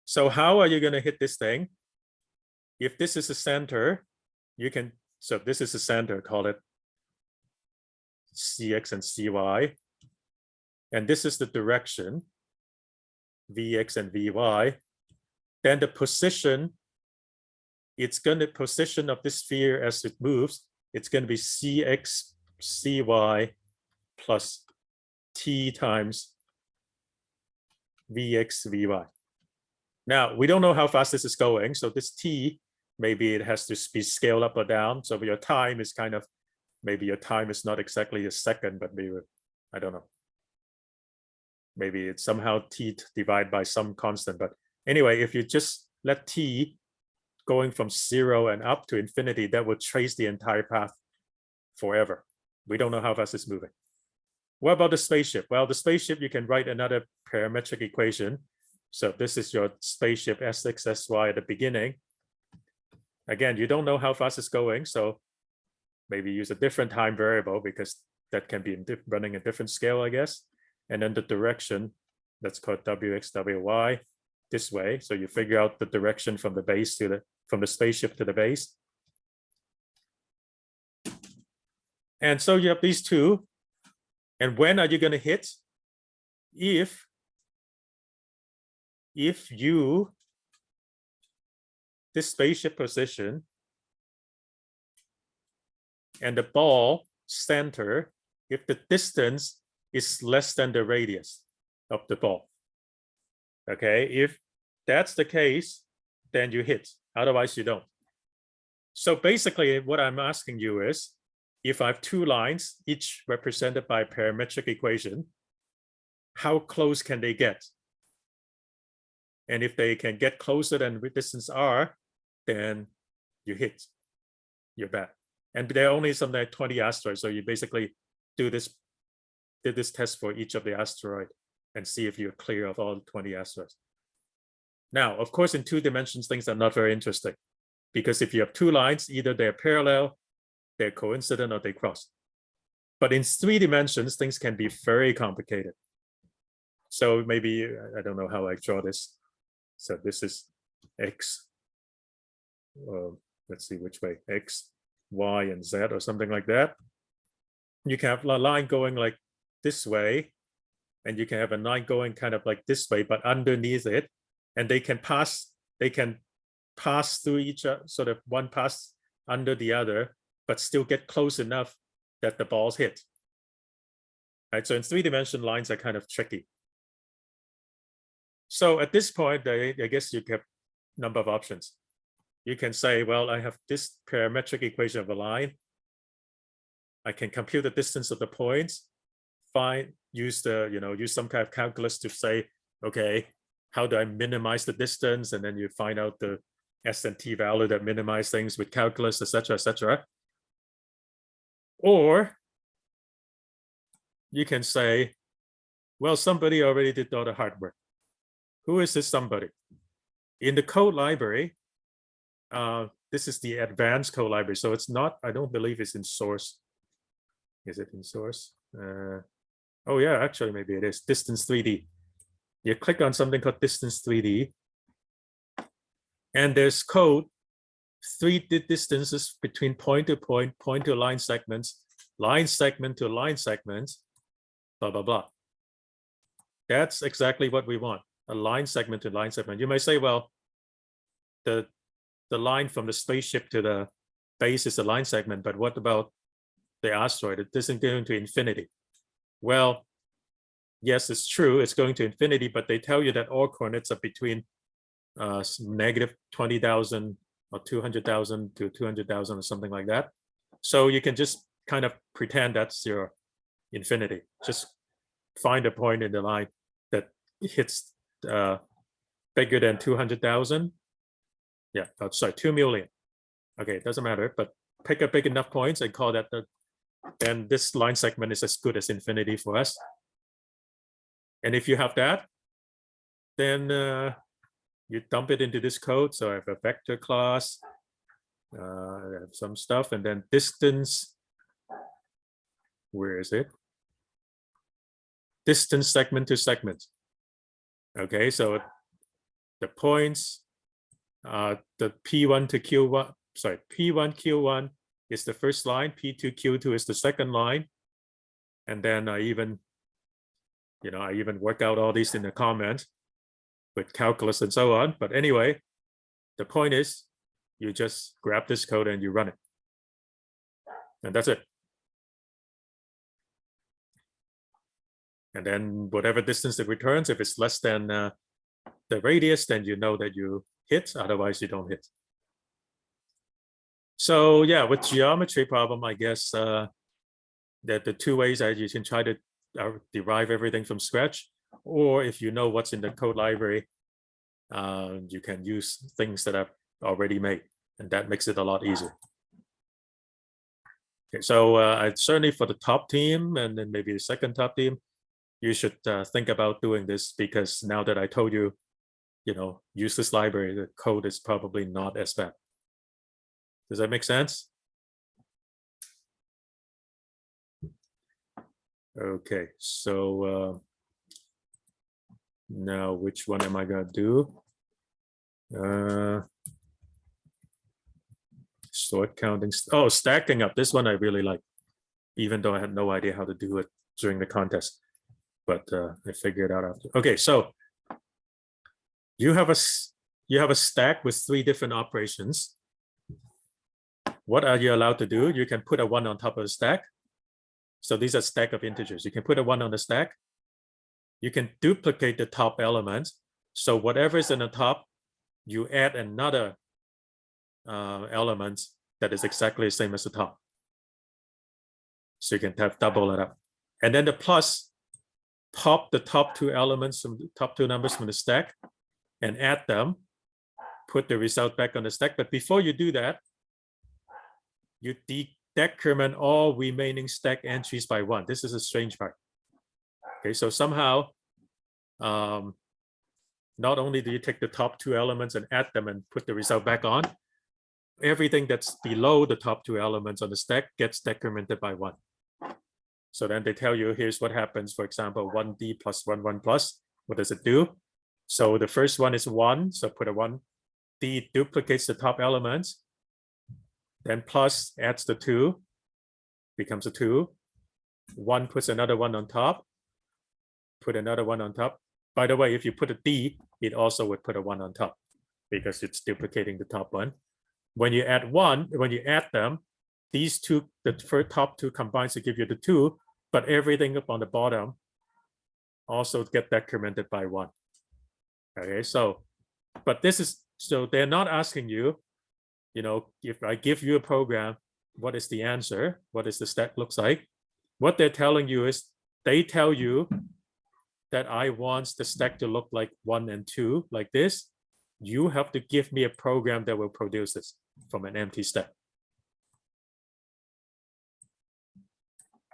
So how are you going to hit this thing? If this is the center, you can, so if this is the center, call it Cx and Cy. And this is the direction, Vx and Vy. Then the position, it's going to position of this sphere as it moves, it's going to be Cx, Cy plus T times Vx, Vy. Now, we don't know how fast this is going. So this T, maybe it has to be scaled up or down. So your time is kind of, maybe your time is not exactly a second, but maybe, I don't know. maybe it's somehow t divided by some constant. But anyway, if you just let t going from 0 and up to infinity, that would trace the entire path forever. We don't know how fast it's moving. What about the spaceship? Well, the spaceship, you can write another parametric equation. So this is your spaceship Sx, Sy at the beginning. Again, you don't know how fast it's going, so maybe use a different time variable because that can be running a different scale, I guess. And then the direction, that's called Wx, Wy, this way. So you figure out the direction from the base to from the spaceship to the base. And so you have these two. And when are you going to hit? If this spaceship position and the ball center, if the distance is less than the radius of the ball. Okay, if that's the case, then you hit. Otherwise, you don't. So basically, what I'm asking you is, if I have two lines, each represented by a parametric equation, how close can they get? And if they can get closer than the distance r, then you hit. You're bad. And there are only something like 20 asteroids, so you basically do this test for each of the asteroid and see if you're clear of all 20 asteroids. Now, of course, in 2 dimensions, things are not very interesting because if you have 2 lines, either they're parallel, they're coincident, or they cross. But in 3 dimensions, things can be very complicated. So maybe, I don't know how I draw this. So this is X. Let's see which way, X, Y, and Z, or something like that. You can have a line going like this way, and you can have a line going kind of like this way, but underneath it, and they can pass through each other, sort of one pass under the other, but still get close enough that the balls hit. Right, so in 3-dimension, lines are kind of tricky. So at this point, I guess you have a number of options. You can say, well, I have this parametric equation of a line. I can compute the distance of the points, use some kind of calculus to say, okay, how do I minimize the distance? And then you find out the S and T value that minimize things with calculus, etc., etc. Or you can say, well, somebody already did all the hard work. Who is this somebody? In the code library, this is the advanced code library. So it's not, I don't believe it's in source. Is it in source? Oh yeah, actually maybe it is. Distance 3D. You click on something called distance 3D. And there's code, 3 distances between point to point, point to line segments, line segment to line segments, blah, blah, blah. That's exactly what we want. A line segment to line segment. You may say, well, the line from the spaceship to the base is a line segment, but what about the asteroid? It doesn't go into infinity. Well, yes, it's true, it's going to infinity, but they tell you that all coordinates are between negative 20,000 or 200,000 to 200,000 or something like that. So you can just kind of pretend that's your infinity. Just find a point in the line that hits bigger than 200,000. Yeah, oh, sorry, 2 million. Okay, it doesn't matter, but pick a big enough points and call that then this line segment is as good as infinity for us. And if you have that, then you dump it into this code. So I have a vector class, I have some stuff, and then distance. Where is it? Distance segment to segment. Okay, so the points, the P1 to Q1, sorry, P1, Q1 is the first line, P2, Q2 is the second line. And then I even work out all these in the comment with calculus and so on. But anyway, the point is you just grab this code and you run it. And that's it. And then whatever distance it returns, if it's less than the radius, then you know that you hit, otherwise you don't hit. So yeah, with geometry problem, I guess that the 2 ways that you can try to derive everything from scratch. or if you know what's in the code library, you can use things that are already made, and that makes it a lot easier. Okay, so certainly for the top team and then maybe the second top team, you should think about doing this, because now that I told you, use this library, the code is probably not as bad. Does that make sense? Okay, so now which one am I going to do? Sort counting. Oh, stacking up. This one I really like, even though I had no idea how to do it during the contest, but I figured it out after. Okay, so you have a stack with 3 different operations. What are you allowed to do? You can put a 1 on top of the stack. So these are stack of integers. You can put a 1 on the stack. You can duplicate the top elements. So whatever is in the top, you add another element that is exactly the same as the top. So you can have double it up. And then the plus, pop the top 2 elements from the top 2 numbers from the stack and add them, put the result back on the stack. But before you do that, you decrement all remaining stack entries by 1. This is a strange part. Okay, so somehow, not only do you take the top 2 elements and add them and put the result back on, everything that's below the top 2 elements on the stack gets decremented by 1. So then they tell you, here's what happens. For example, 1d plus 1, 1 plus. What does it do? So the first one is 1. So put a 1. D duplicates the top elements. Then plus adds the 2. Becomes a 2. 1 puts another 1 on top. Put another 1 on top. By the way, if you put a D, it also would put a 1 on top, because it's duplicating the top one. When you add them, these two, the first top 2 combines to give you the 2, but everything up on the bottom also get decremented by 1. Okay, so, but this is, so they're not asking you, if I give you a program, what is the answer? What is the stack looks like? What they're telling you is, they tell you that I want the stack to look like 1 and 2, like this. You have to give me a program that will produce this from an empty stack.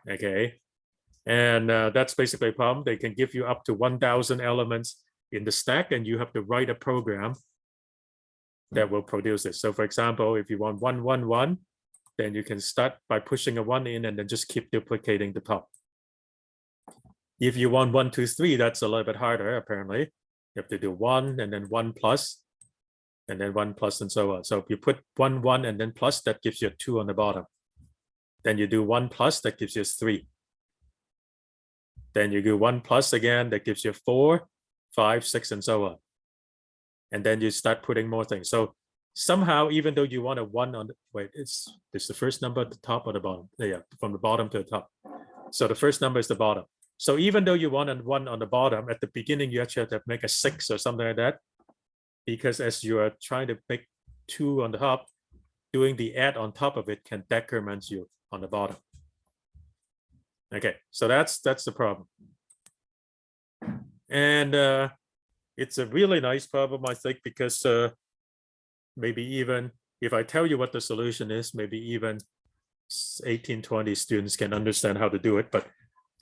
Okay, and that's basically a problem. They can give you up to 1,000 elements in the stack, and you have to write a program that will produce it. So for example, if you want 1, 1, 1, then you can start by pushing a 1 in and then just keep duplicating the top. If you want 1, 2, 3, that's a little bit harder, apparently. You have to do 1 and then 1 plus, and then 1 plus, and so on. So if you put 1, 1, and then plus, that gives you a 2 on the bottom. Then you do 1 plus, that gives you a 3. Then you do 1 plus again, that gives you a 4, 5, 6, and so on. And then you start putting more things. So somehow, even though you want a 1 on the, wait, it's the first number at the top or the bottom? Yeah, from the bottom to the top. So the first number is the bottom. So even though you want a 1 on the bottom, at the beginning, you actually have to make a 6 or something like that. Because as you are trying to make 2 on the top, doing the add on top of it can decrement you on the bottom. Okay, so that's the problem. And it's a really nice problem, I think, because maybe even if I tell you what the solution is, maybe even 18, 20 students can understand how to do it, but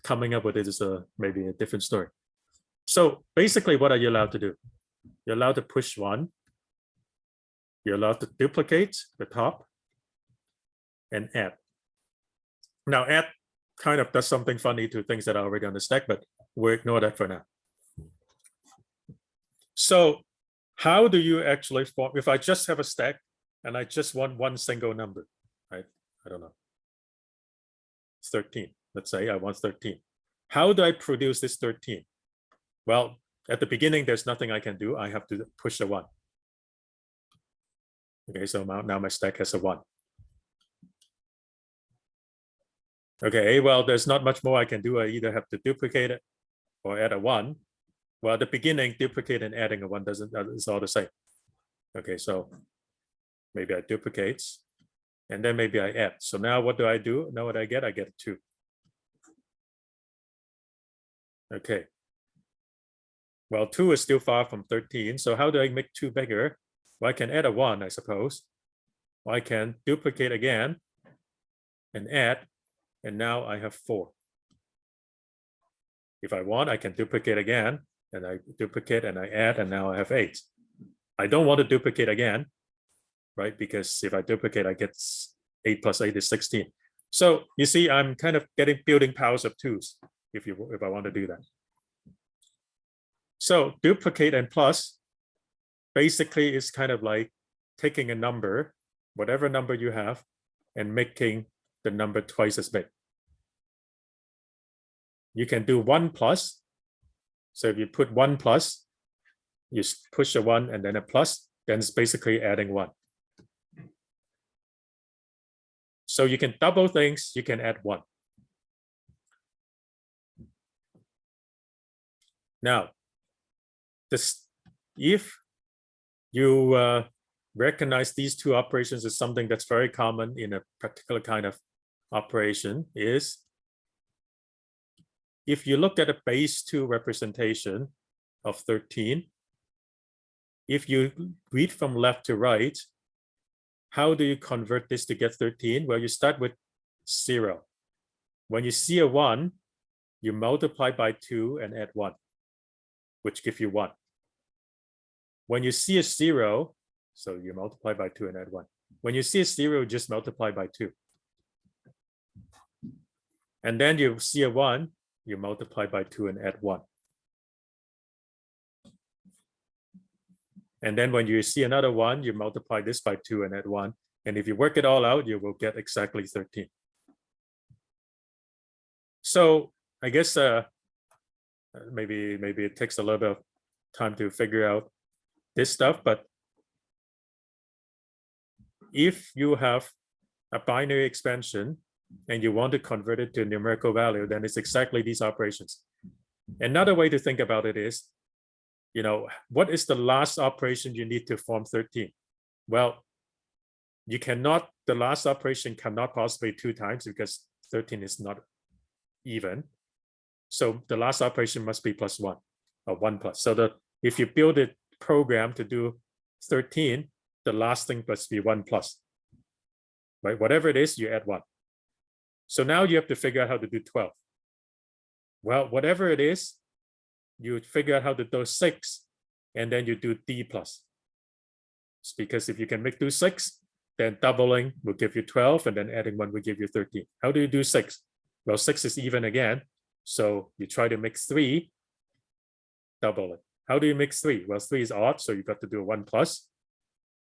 coming up with it is maybe a different story. So basically, what are you allowed to do? You're allowed to push 1. You're allowed to duplicate the top and add. Now, add kind of does something funny to things that are already on the stack, but we'll ignore that for now. So how do you actually form, if I just have a stack and I just want one single number, right? I don't know. It's 13. Let's say I want 13. How do I produce this 13? Well, at the beginning, there's nothing I can do. I have to push a 1. Okay, so now my stack has a 1. Okay, well, there's not much more I can do. I either have to duplicate it or add a 1. Well, at the beginning, duplicate and adding a 1 it's all the same. Okay, so maybe I duplicate and then maybe I add. So now what do? Now what I get? I get a 2. Okay, Well, 2 is still far from 13. So how do I make 2 bigger? Well, I can add a 1, I suppose. Well, I can duplicate again and add, and now I have 4. If I want, I can duplicate again, and I duplicate and I add, and now I have 8. I don't want to duplicate again, right? Because if I duplicate, I get 8 plus 8 is 16. So you see, I'm kind of getting building powers of 2s if I want to do that. So duplicate and plus basically is kind of like taking a number, whatever number you have, and making the number twice as big. You can do 1 plus. So if you put 1 plus, you push a 1 and then a plus, then it's basically adding 1. So you can double things, you can add 1. Now, if you recognize these 2 operations as something that's very common in a particular kind of operation, is if you look at a base 2 representation of 13, if you read from left to right, how do you convert this to get 13? Well, you start with 0. When you see a 1, you multiply by 2 and add 1, which gives you 1. When you see a 0, so you multiply by 2 and add 1. When you see a 0, just multiply by 2. And then you see a 1, you multiply by 2 and add 1. And then when you see another 1, you multiply this by 2 and add 1. And if you work it all out, you will get exactly 13. So I guess maybe it takes a little bit of time to figure out this stuff, but if you have a binary expansion and you want to convert it to a numerical value, then it's exactly these operations. Another way to think about it is, what is the last operation you need to form 13? Well, the last operation cannot possibly 2 times because 13 is not even. So the last operation must be plus 1 or 1 plus. So if you build a program to do 13, the last thing must be 1 plus, right? Whatever it is, you add 1. So now you have to figure out how to do 12. Well, whatever it is, you figure out how to do 6, and then you do D plus. It's because if you can do 6, then doubling will give you 12, and then adding 1 will give you 13. How do you do 6? Well, 6 is even again. So you try to make 3, double it. How do you make 3? Well, 3 is odd, so you got to do a 1 plus.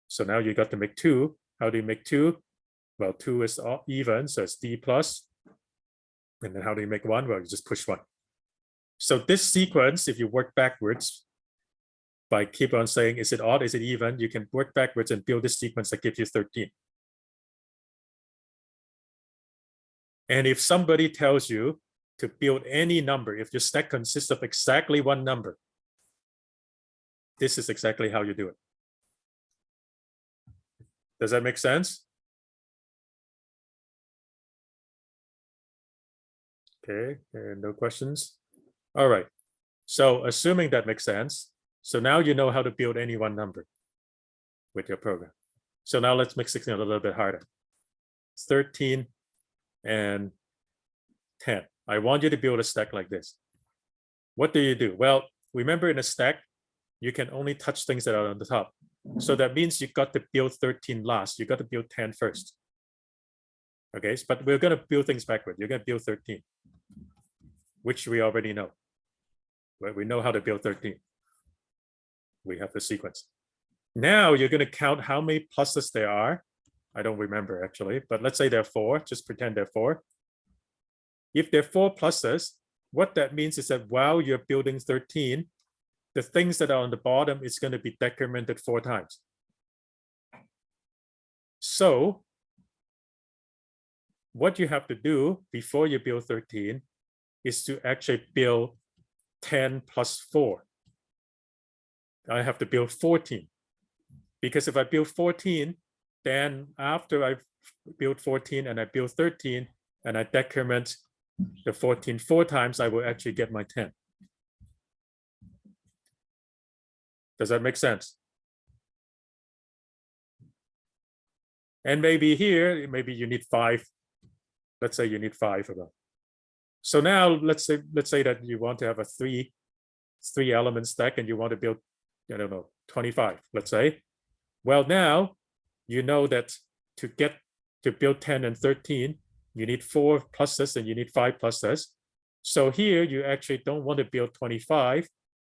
So now you got to make 2. How do you make 2? Well, 2 is even, so it's D plus. And then how do you make 1? Well, you just push 1. So this sequence, if you work backwards, by keep on saying, is it odd, is it even? You can work backwards and build this sequence that gives you 13. And if somebody tells you to build any number, if your stack consists of exactly 1 number, this is exactly how you do it. Does that make sense? Okay, no questions? All right, so assuming that makes sense, so now you know how to build any 1 number with your program. So now let's make 16 a little bit harder. It's 13 and 10. I want you to build a stack like this. What do you do? Well, remember in a stack, you can only touch things that are on the top. So that means you got to build 13 last. You got to build 10 first. Okay, but we're going to build things backward. You're going to build 13, which we already know. Right? We know how to build 13. We have the sequence. Now you're going to count how many pluses there are. I don't remember actually, but let's say there are 4. Just pretend there are 4. If there are 4 pluses, what that means is that while you're building 13, the things that are on the bottom is going to be decremented 4 times. So what you have to do before you build 13 is to actually build 10 plus 4. I have to build 14. Because if I build 14, then after I build 14 and I build 13 and I decrement the 14 4 times, I will actually get my 10. Does that make sense? And maybe here, maybe you need 5. Let's say you need 5 of them. So now let's say that you want to have a three element stack and you want to build, I don't know, 25, let's say. Well, now you know that to build 10 and 13, you need 4 pluses and you need 5 pluses. So here you actually don't want to build 25.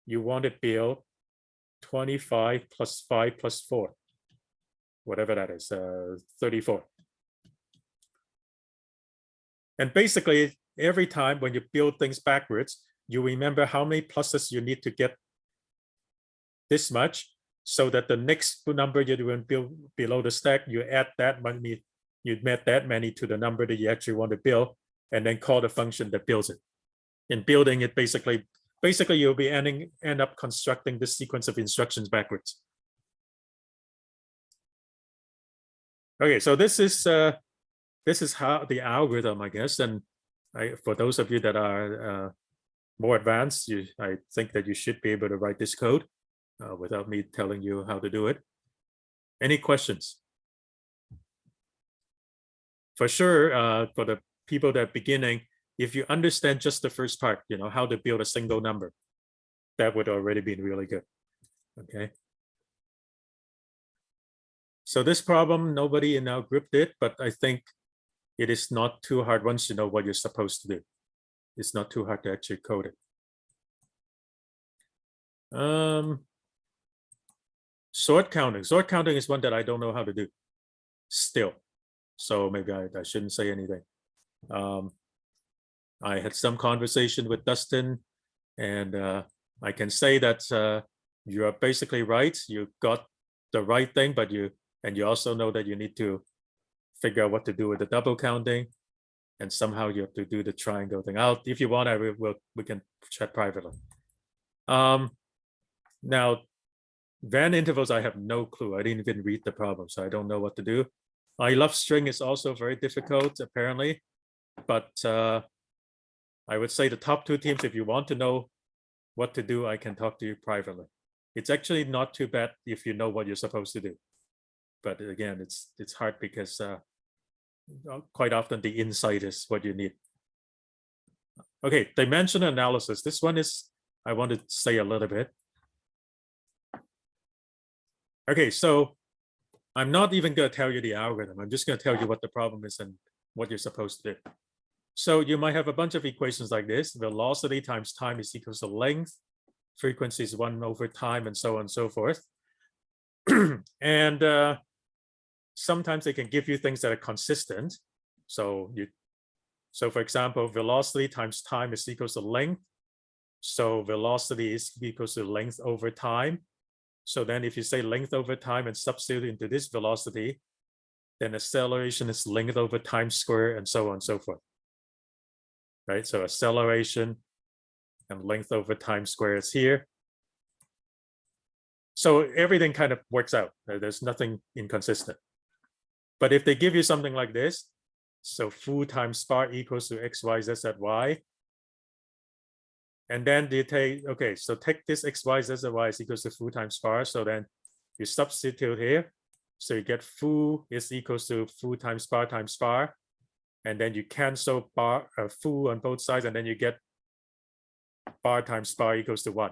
You want to build 25 plus 5 plus 4, whatever that is, 34. And basically, every time when you build things backwards, you remember how many pluses you need to get this much, so that the next number you will build below the stack, you add that many, you met that many to the number that you actually want to build, and then call the function that builds it. In building it, basically you'll be end up constructing this sequence of instructions backwards. Okay, so this is how the algorithm, I guess, and for those of you that are more advanced, I think that you should be able to write this code without me telling you how to do it. Any questions? For sure, for the people that are beginning, if you understand just the first part, how to build a single number, that would already be really good. Okay. So this problem, nobody in our group did, but I think it is not too hard once you know what you're supposed to do. It's not too hard to actually code it. Sort counting. Sort counting is one that I don't know how to do still. So maybe I shouldn't say anything. I had some conversation with Dustin, and I can say that you are basically right. You got the right thing, but you also know that you need to figure out what to do with the double counting, and somehow you have to do the triangle thing out. If you want, we can chat privately. Now, Van intervals, I have no clue. I didn't even read the problem, so I don't know what to do. I love string is also very difficult, apparently, but I would say the top 2 teams, if you want to know what to do, I can talk to you privately. It's actually not too bad if you know what you're supposed to do. But again, it's hard because quite often the insight is what you need. Okay, dimensional analysis. This one is, I want to say a little bit. Okay, so I'm not even going to tell you the algorithm. I'm just going to tell you what the problem is and what you're supposed to do. So you might have a bunch of equations like this. Velocity times time is equals to length. Frequency is 1 over time, and so on and so forth. And sometimes they can give you things that are consistent. So for example, velocity times time is equals to length. So velocity is equals to length over time. So then if you say length over time and substitute into this velocity, then acceleration is length over time squared, and so on and so forth. Right, so acceleration and length over time squared is here. So everything kind of works out. There's nothing inconsistent. But if they give you something like this, so foo times bar equals to x, y, z, z, y. And then they take, okay, so take this x, y, z, z, y is equals to foo times bar. So then you substitute here. So you get foo is equals to foo times bar. And then you cancel bar foo on both sides, and then you get bar times bar equals to 1,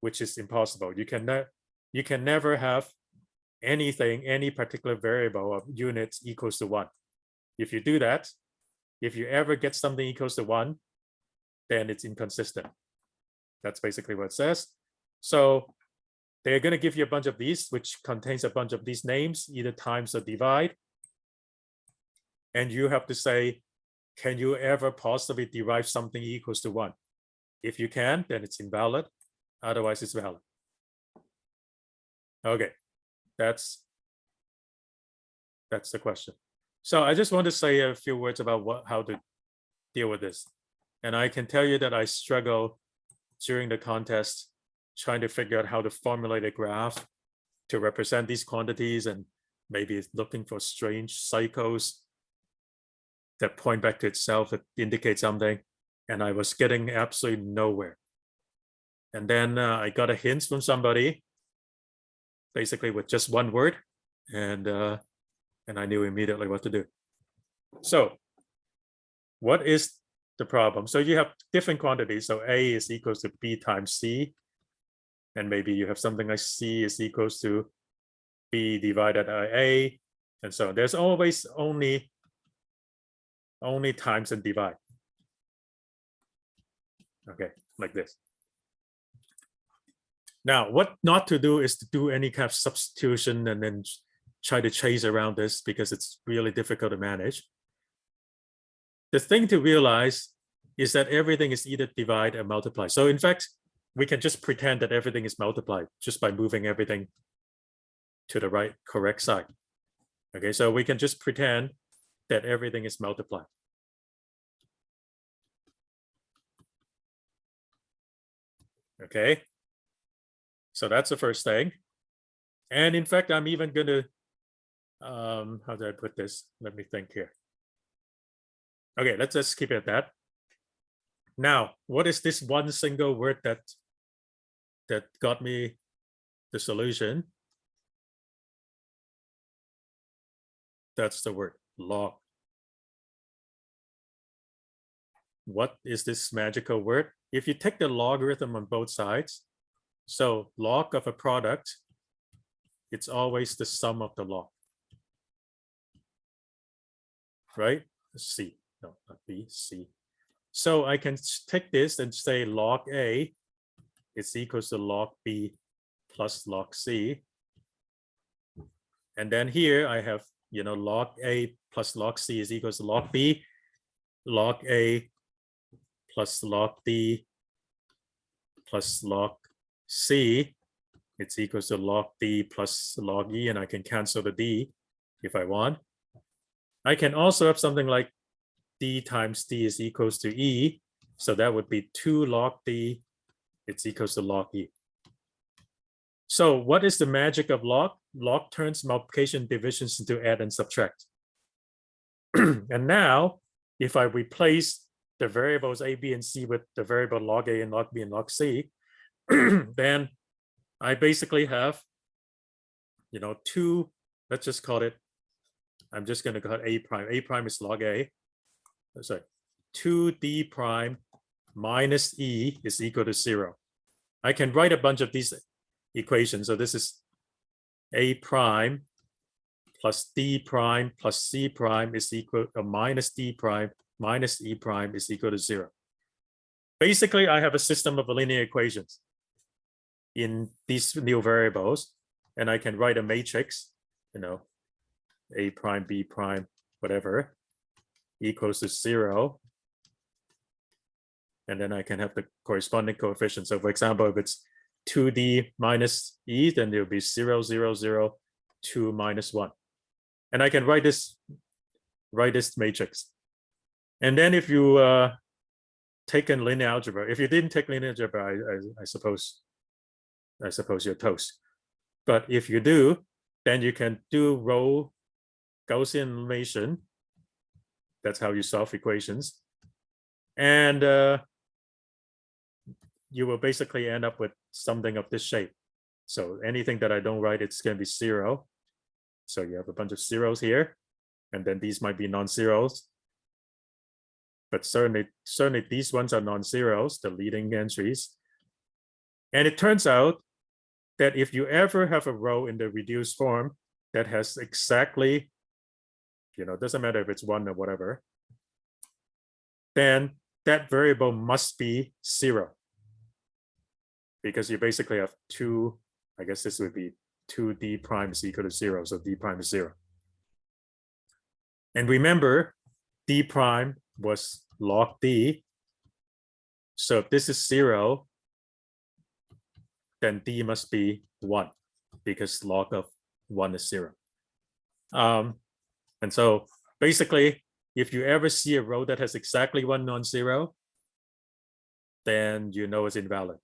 which is impossible. You can never have anything, any particular variable of units equals to 1. If you do that, if you ever get something equals to 1, then it's inconsistent. That's basically what it says. So they're going to give you a bunch of these, which contains a bunch of these names, either times or divide. And you have to say, can you ever possibly derive something equals to 1? If you can, then it's invalid. Otherwise, it's valid. Okay, that's the question. So I just want to say a few words about how to deal with this. And I can tell you that I struggled during the contest trying to figure out how to formulate a graph to represent these quantities, and maybe looking for strange cycles that point back to itself, that indicate something. And I was getting absolutely nowhere. And then I got a hint from somebody basically with just one word, and I knew immediately what to do. So what is the problem? So you have different quantities. So A is equals to B times C, and maybe you have something like C is equals to B divided by A, and so there's always only times and divide. Okay, like this. Now, what not to do is to do any kind of substitution and then try to chase around this, because it's really difficult to manage. The thing to realize is that everything is either divide or multiply. So in fact, we can just pretend that everything is multiplied just by moving everything to the right correct side. Okay, so we can just pretend that everything is multiplied. Okay, so that's the first thing. And in fact, I'm even going to, how do I put this? Let me think here. Okay, let's just keep it at that. Now, what is this one single word that got me the solution? That's the word log. What is this magical word? If you take the logarithm on both sides, so log of a product, it's always the sum of the log, right? C, no, not B, C. So I can take this and say log A is equals to log B plus log C. And then here I have, log A plus log C is equals to log B, log A plus log D plus log C, it's equals to log D plus log E, and I can cancel the D if I want. I can also have something like D times D is equals to E, so that would be 2 log D, it's equals to log E. So what is the magic of log? Log turns multiplication divisions into add and subtract. And now, if I replace the variables A, B, and C with the variable log A and log B and log C, then I basically have, 2, let's just call it, I'm just going to call it A prime. A prime is log A. Sorry, 2D prime minus E is equal to 0. I can write a bunch of these equations. So this is A prime plus D prime plus C prime is equal to minus D prime minus E prime is equal to 0. Basically, I have a system of linear equations in these new variables, and I can write a matrix, A prime, B prime, whatever, equals to 0. And then I can have the corresponding coefficients. So for example, if it's 2D minus E, then it'll be 0, 0, 0, 2 minus 1. And I can write this matrix. And then if you take in linear algebra, if you didn't take linear algebra, I suppose you're toast. But if you do, then you can do row Gaussian elimination. That's how you solve equations. And you will basically end up with something of this shape. So anything that I don't write, it's going to be 0. So you have a bunch of zeros here, and then these might be non-zeros. But certainly these ones are non-zeros, the leading entries. And it turns out that if you ever have a row in the reduced form that has exactly, doesn't matter if it's 1 or whatever, then that variable must be 0. Because you basically have 2, I guess this would be 2D prime is equal to 0, so D prime is 0. And remember, D prime was log D. So if this is 0, then D must be 1, because log of 1 is 0. And so basically, if you ever see a row that has exactly 1 non-zero, then you know it's invalid.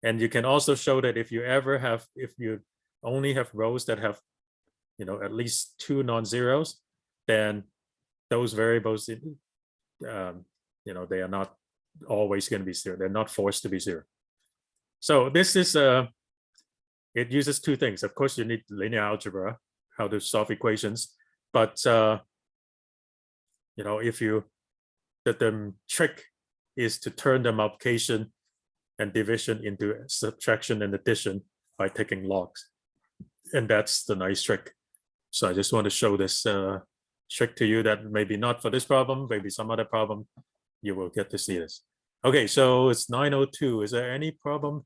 And you can also show that if you only have rows that have, at least 2 non-zeros, then those variables, they are not always going to be 0. They're not forced to be 0. So this is it uses two things. Of course, you need linear algebra, how to solve equations, but if the trick is to turn the multiplication and division into subtraction and addition by taking logs, and that's the nice trick. So I just want to show this trick to you that maybe not for this problem, maybe some other problem, you will get to see this. Okay, so it's 9:02. Is there any problem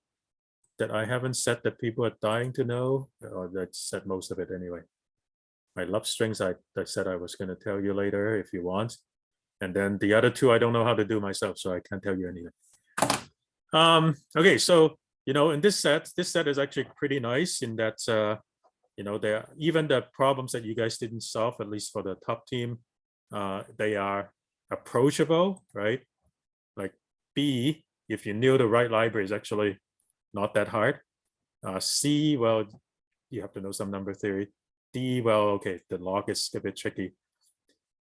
that I haven't said that people are dying to know? Or I said most of it anyway. I love strings. I said I was going to tell you later if you want. And then the other two, I don't know how to do myself, so I can't tell you anything. Okay, so, in this set is actually pretty nice in that, even the problems that you guys didn't solve, at least for the top team, they are approachable, right? Like B, if you knew the right library, is actually not that hard. C, well, you have to know some number theory. D, well, okay, the log is a bit tricky.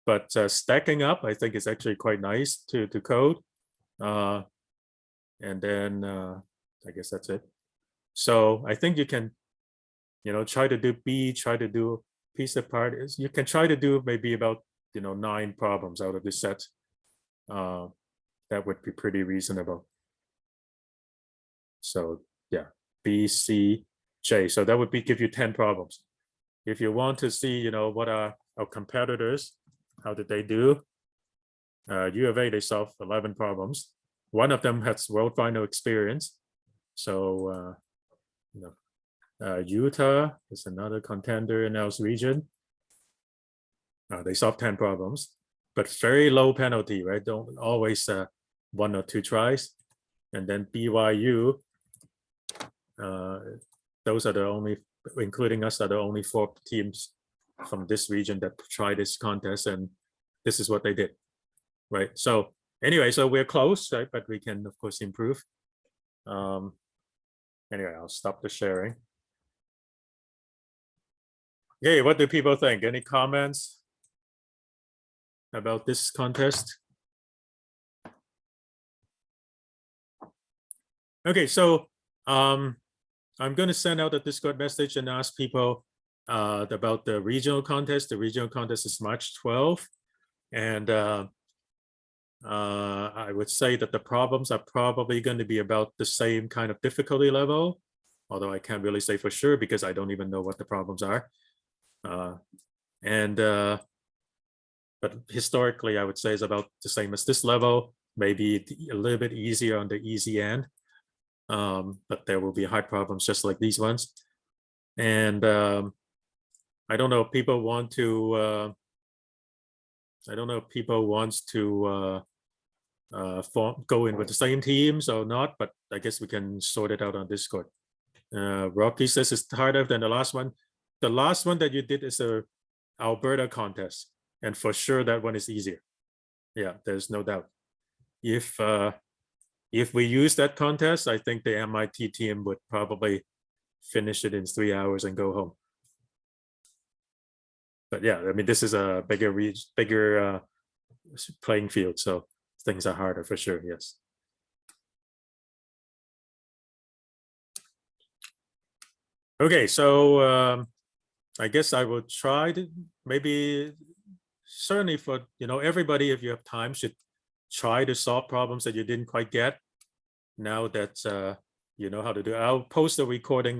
But stacking up, I think, is actually quite nice to code. And then I guess that's it. So I think you can, try to do B, try to do piece apart. You can try to do maybe about 9 problems out of this set. That would be pretty reasonable. So yeah, B, C, J. So that would give you 10 problems. If you want to see, what are our competitors, how did they do? U of A, they solved 11 problems. One of them has world final experience. So, Utah is another contender in our region. They solved 10 problems, but very low penalty, right? Don't always 1 or 2 tries. And then BYU, those are the only, including us, are the only 4 teams from this region that tried this contest, and this is what they did, right? So anyway, so we're close, right? But we can, of course, improve. Anyway, I'll stop the sharing. Okay, what do people think? Any comments about this contest? Okay, so I'm going to send out a Discord message and ask people about the regional contest. The regional contest is March 12th. And I would say that the problems are probably going to be about the same kind of difficulty level, although I can't really say for sure because I don't even know what the problems are. But historically, I would say it's about the same as this level, maybe a little bit easier on the easy end. But there will be hard problems just like these ones. And I don't know if people want to, go in with the same teams or not, but I guess we can sort it out on Discord. Rocky says it's harder than the last one. The last one that you did is a Alberta contest, and for sure that one is easier. Yeah, there's no doubt. If we use that contest, I think the MIT team would probably finish it in 3 hours and go home. But yeah, I mean, this is a bigger playing field, so things are harder for sure, yes. Okay, so I guess I will try to maybe, certainly for, everybody, if you have time, should try to solve problems that you didn't quite get. Now that you know how to do it. I'll post a recording